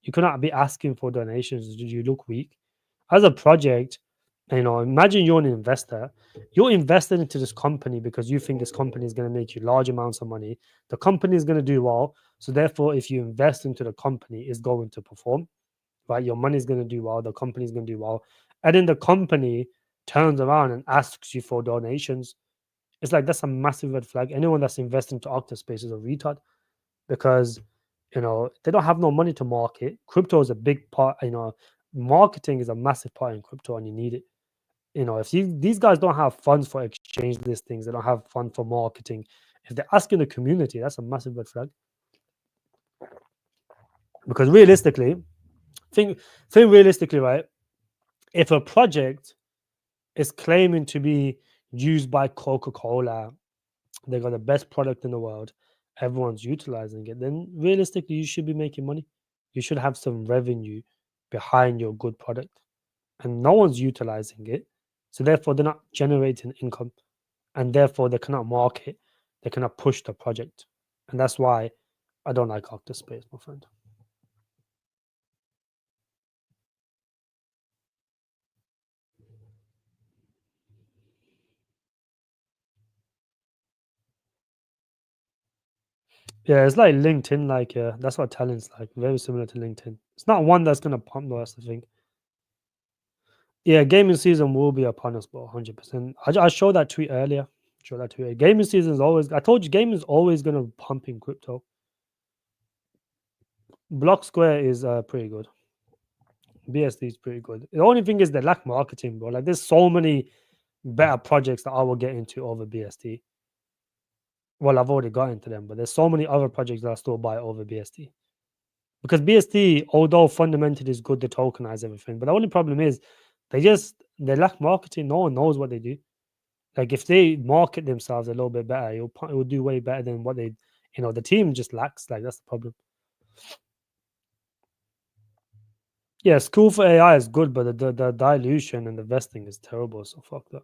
You cannot be asking for donations. You look weak as a project. Imagine you're an investor. You're invested into this company because you think this company is going to make you large amounts of money. The company is going to do well, so therefore, if you invest into the company, it's going to perform. Right, your money is going to do well. The company is going to do well, and then the company turns around and asks you for donations. It's like that's a massive red flag. Anyone that's investing into Octaspace is a retard because they don't have no money to market. Crypto is a big part. Marketing is a massive part in crypto, and you need it. If these guys don't have funds for exchange listings, they don't have fund for marketing. If they're asking the community, that's a massive red flag. Because realistically, think realistically, right? If a project is claiming to be used by Coca-Cola, they got the best product in the world, everyone's utilizing it, then realistically, you should be making money. You should have some revenue behind your good product, and no one's utilizing it. So therefore, they're not generating income, and therefore they cannot market, they cannot push the project, and that's why I don't like Octaspace, my friend. Yeah, it's like LinkedIn, like that's what talent's like. Very similar to LinkedIn. It's not one that's gonna pump though. That's the thing. Yeah, gaming season will be upon us, bro. 100%. I showed that tweet earlier. Show that tweet. Gaming season is always. I told you, gaming is always gonna pump in crypto. Block Square is pretty good. BSD is pretty good. The only thing is they lack marketing, bro. Like there's so many better projects that I will get into over BSD. Well, I've already got into them, but there's so many other projects that I still buy over BSD. Because BSD, although fundamentally is good to tokenize everything, but the only problem is they lack marketing. No one knows what they do. Like if they market themselves a little bit better, it will do way better than what the team just lacks. Like that's the problem. Yeah, school for AI is good, but the dilution and the vesting is terrible. So fuck that.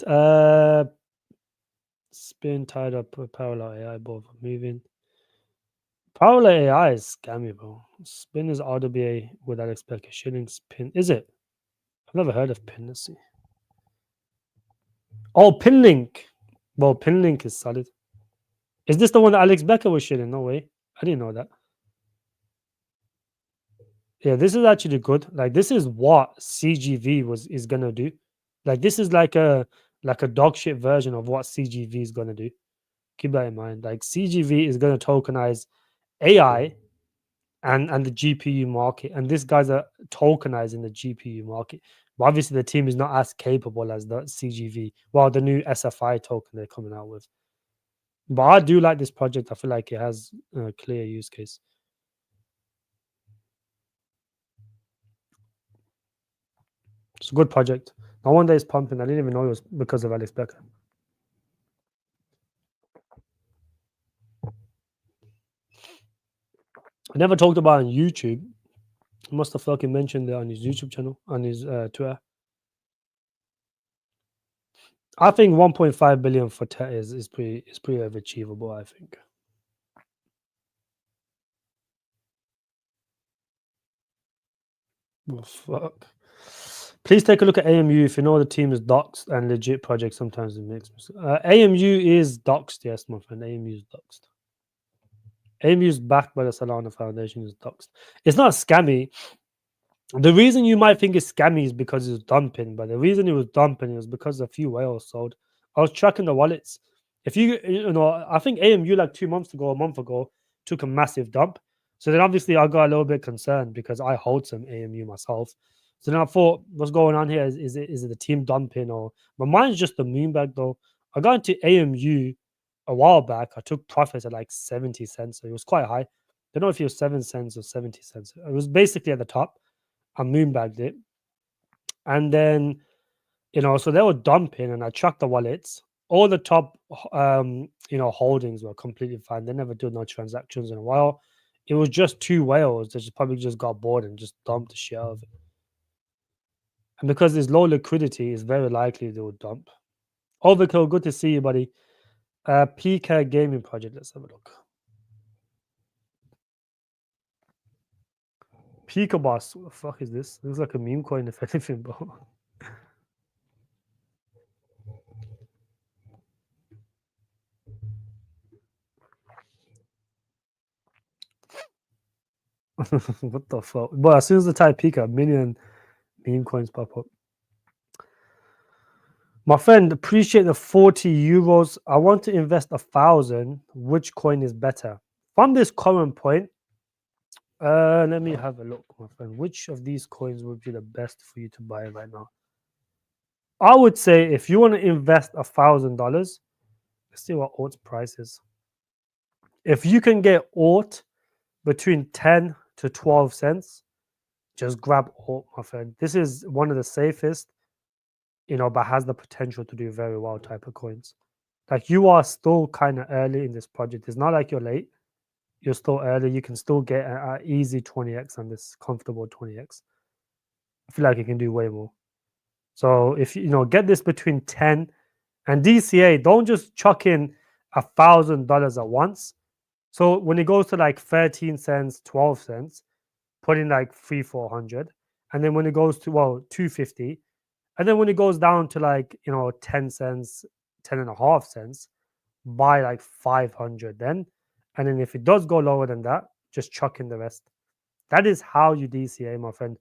uh, spin tied up with parallel AI, both are moving. Parallel AI is scammy, bro. Spin is RWA without expecting shilling spin. Is it? I've never heard of pin. Let's see. Oh, Pinlink. Well, Pinlink is solid. Is this the one that Alex Becker was shilling? No way. I didn't know that. Yeah, this is actually good. Like this is what CGV is gonna do. Like this is like a dog shit version of what CGV is gonna do. Keep that in mind. Like CGV is gonna tokenize AI and the GPU market, and these guys are tokenizing the GPU market. But obviously, the team is not as capable as the CGV. Well, the new SFI token they're coming out with. But I do like this project. I feel like it has a clear use case. It's a good project. No wonder it's pumping. I didn't even know it was because of Alex Becker. I never talked about it on YouTube. He must have fucking mentioned it on his YouTube channel, on his Twitter. I think 1.5 billion for TET is pretty achievable. I think. Well, fuck. Please take a look at AMU. If you know the team is doxed and legit project, sometimes it makes mistakes. AMU is doxed, yes, my friend. AMU is doxed. AMU is backed by the Solana Foundation, is doxed. It's not scammy. The reason you might think it's scammy is because it's dumping, but the reason it was dumping was because a few whales sold. I was tracking the wallets. If you know, I think AMU like 2 months ago, a month ago, took a massive dump. So then obviously I got a little bit concerned because I hold some AMU myself. So then I thought, what's going on here? Is it the team dumping or but mine's just the moon bag though. I got into AMU a while back. I took profits at like 70 cents. So it was quite high. Don't know if it was 7 cents or 70 cents. It was basically at the top. I moonbagged it. And then, so they were dumping and I tracked the wallets. All the top, holdings were completely fine. They never did no transactions in a while. It was just two whales that just probably just got bored and just dumped the shit out of it. And because there's low liquidity, it's very likely they will dump. Overkill, good to see you, buddy. PK Gaming Project, let's have a look. Pika Boss, what the fuck is this? Looks like a meme coin, if anything, bro. What the fuck? But as soon as I type Pika, a million meme coins pop up. My friend, appreciate the 40 euros. I want to invest 1,000. Which coin is better? From this current point, let me have a look, my friend. Which of these coins would be the best for you to buy right now? I would say if you want to invest $1,000, let's see what OORT's price is. If you can get OORT between 10 to 12 cents, just grab OORT, my friend. This is one of the safest, but has the potential to do very well type of coins. Like you are still kind of early in this project. It's not like you're late. You're still early. You can still get an easy 20x on this comfortable 20x. I feel like you can do way more. So if get this between 10 and DCA, don't just chuck in $1,000 at once. So when it goes to like 13 cents, 12 cents, put in like 300-400. And then when it goes to 250, and then when it goes down to like 10 cents, 10.5 cents, buy like 500 then. And then if it does go lower than that, just chuck in the rest. That is how you DCA, my friend.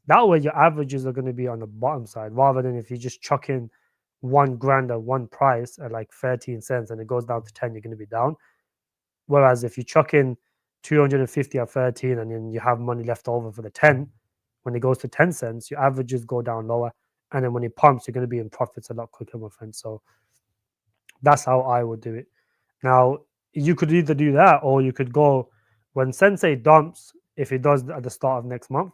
That way your averages are going to be on the bottom side rather than if you just chuck in $1,000 at one price at like 13 cents and it goes down to 10, you're going to be down. Whereas if you chuck in 250 at 13 and then you have money left over for the 10, when it goes to 10 cents, your averages go down lower. And then when it pumps, you're going to be in profits a lot quicker, my friend. So that's how I would do it. Now, you could either do that or you could go when Sensei dumps, if it does at the start of next month,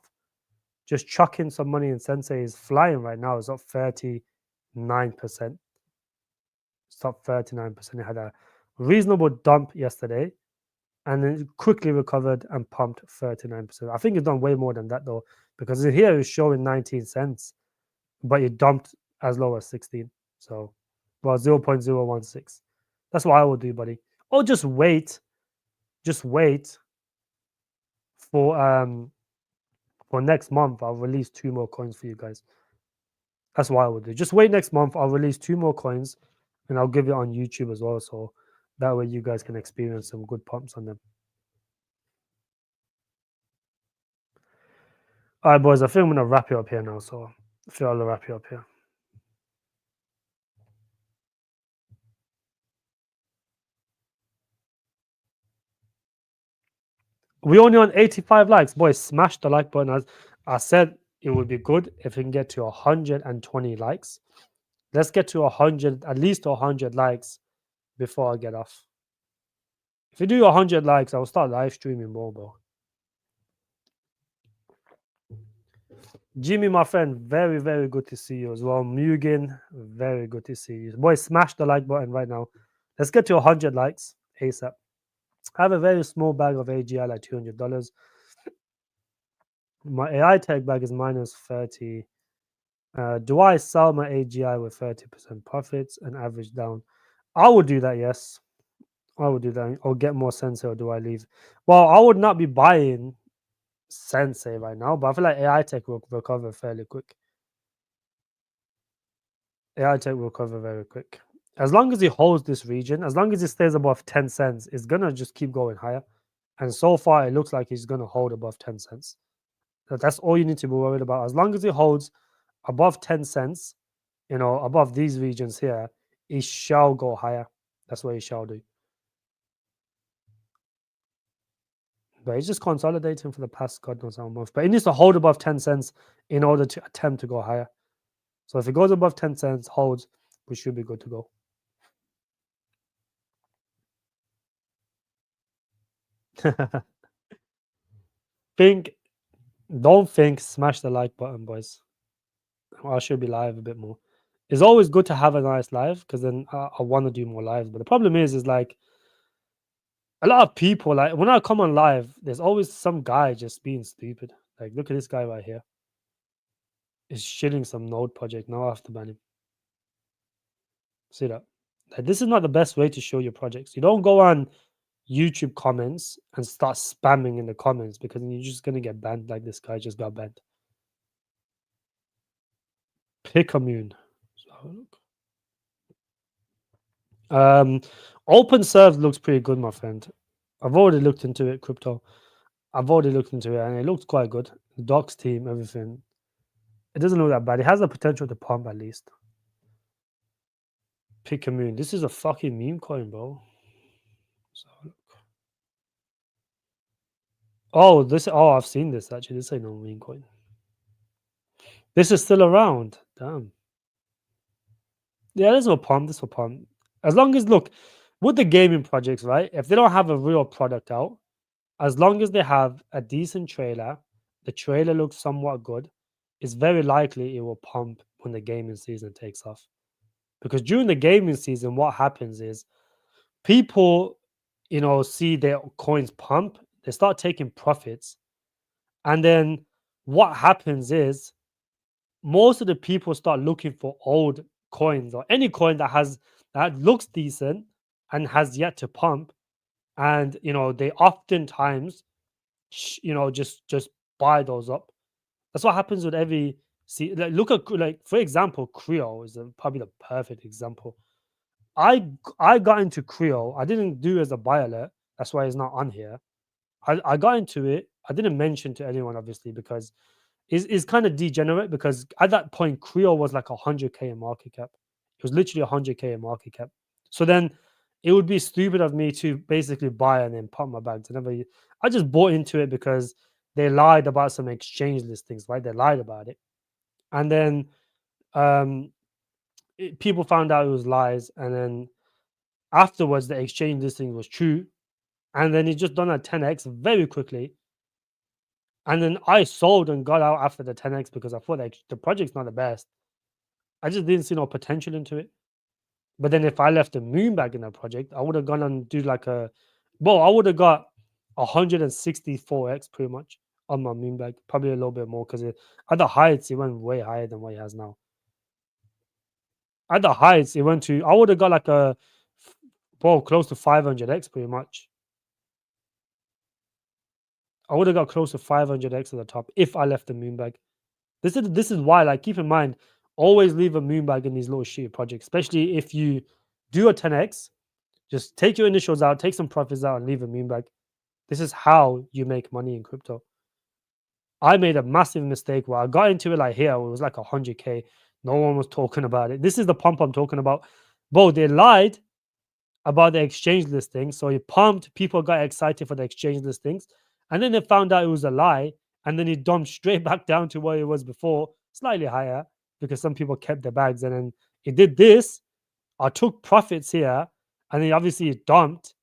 just chuck in some money in Sensei is flying right now. It's up 39%. It's up 39%. It had a reasonable dump yesterday and then it quickly recovered and pumped 39%. I think it's done way more than that though, because here it's showing 19 cents, but it dumped as low as 16. So, 0.016. That's what I would do, buddy. Or just wait for next month. I'll release 2 more coins for you guys. That's what I would do. Just wait next month. I'll release 2 more coins and I'll give it on YouTube as well. So that way you guys can experience some good pumps on them. All right, boys. I think I'm gonna wrap it up here now. So I feel I'll wrap it up here. We only on 85 likes, boys. Smash the like button. As I said, it would be good if we can get to 120 likes. Let's get to 100, at least 100 likes before I get off. If you do 100 likes, I'll start live streaming more, bro. Jimmy, my friend, very, very good to see you as well. Mugen, very good to see you. Boys, smash the like button right now. Let's get to 100 likes ASAP. I have a very small bag of AGI, like $200. My AI tag bag is minus 30. Do I sell my AGI with 30% profits and average down? I would do that, yes. I would do that. Or get more Sensei, or do I leave? Well, I would not be buying Sensei right now, but I feel like AI tech will recover fairly quick. AI tech will recover very quick. As long as it holds this region, as long as it stays above 10 cents, it's gonna just keep going higher. And so far, it looks like it's gonna hold above 10 cents. So that's all you need to be worried about. As long as it holds above 10 cents, above these regions here, it shall go higher. That's what it shall do. But it's just consolidating for the past God knows how much. But it needs to hold above 10 cents in order to attempt to go higher. So if it goes above 10 cents, holds, we should be good to go. think, don't think, smash the like button, boys. I should be live a bit more. It's always good to have a nice live because then I want to do more lives. But the problem is like a lot of people, like when I come on live, there's always some guy just being stupid. Like, look at this guy right here. He's shitting some node project. Now I have to ban him. See that? Like, this is not the best way to show your projects. You don't go on YouTube comments and start spamming in the comments because then you're just gonna get banned like this guy just got banned. Pickamune. Um, OpenServe looks pretty good, my friend. I've already looked into it, crypto. I've already looked into it and it looks quite good. The docs team, everything. It doesn't look that bad. It has the potential to pump at least. Pickamune. This is a fucking meme coin, bro. So, I've seen this actually. This ain't no meme coin. This is still around. Damn. Yeah, this will pump. This will pump. As long as look, with the gaming projects, right? If they don't have a real product out, as long as they have a decent trailer, the trailer looks somewhat good, it's very likely it will pump when the gaming season takes off. Because during the gaming season, what happens is people, see their coins pump, they start taking profits. And then what happens is most of the people start looking for old coins or any coin that looks decent and has yet to pump. And they oftentimes just buy those up. That's what happens with every see. Like, look at like for example, Creo is probably the perfect example. I got into Creo. I didn't do as a buy alert. That's why it's not on here. I got into it. I didn't mention to anyone obviously because it's kind of degenerate because at that point Creo was like 100K in market cap. It was literally 100K in market cap. So then it would be stupid of me to basically buy and then pump my bags. I just bought into it because they lied about some exchange listings, right? They lied about it, and then um, people found out it was lies, and then afterwards the exchange listing was true, and then it just done a 10x very quickly. And then I sold and got out after the 10x because I thought like the project's not the best. I just didn't see no potential into it. But then if I left the moon back in that project, I would have gone and do like I would have got 164x pretty much on my moon bag, probably a little bit more because at the heights it went way higher than what it has now. At the heights it went to I would have got like close to 500x pretty much. I would have got close to 500x at the top if I left the moon bag. This is why, like, keep in mind, always leave a moon bag in these little shitty projects, especially if you do a 10x. Just take your initials out, take some profits out, and leave a moon bag. This is how you make money in crypto. I made a massive mistake where I got into it like here, it was like 100K. No one was talking about it. This is the pump I'm talking about. Bro, they lied about the exchange listing. So he pumped, people got excited for the exchange listings. And then they found out it was a lie. And then he dumped straight back down to where it was before, slightly higher, because some people kept their bags. And then it did this. I took profits here. And then obviously it dumped.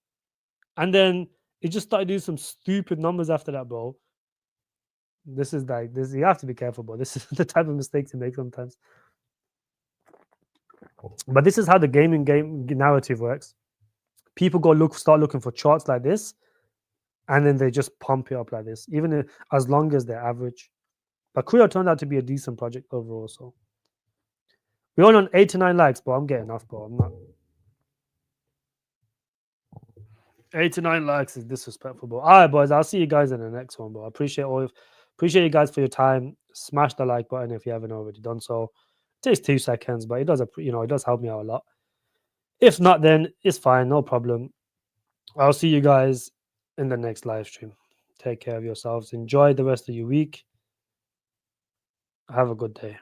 And then it just started doing some stupid numbers after that, bro. This is like this. You have to be careful, bro. This is the type of mistakes you make sometimes. But this is how the gaming game narrative works. People start looking for charts like this, and then they just pump it up like this, even as long as they're average. But Creo turned out to be a decent project overall. So we're all on 89 likes, but I'm getting off, bro. I'm not. 89 likes is disrespectful, bro. All right, boys. I'll see you guys in the next one, bro. Appreciate you guys for your time. Smash the like button if you haven't already done so. takes 2 seconds, but it does it does help me out a lot. If not, then it's fine, no problem. I'll see you guys in the next live stream. Take care of yourselves. Enjoy the rest of your week. Have a good day.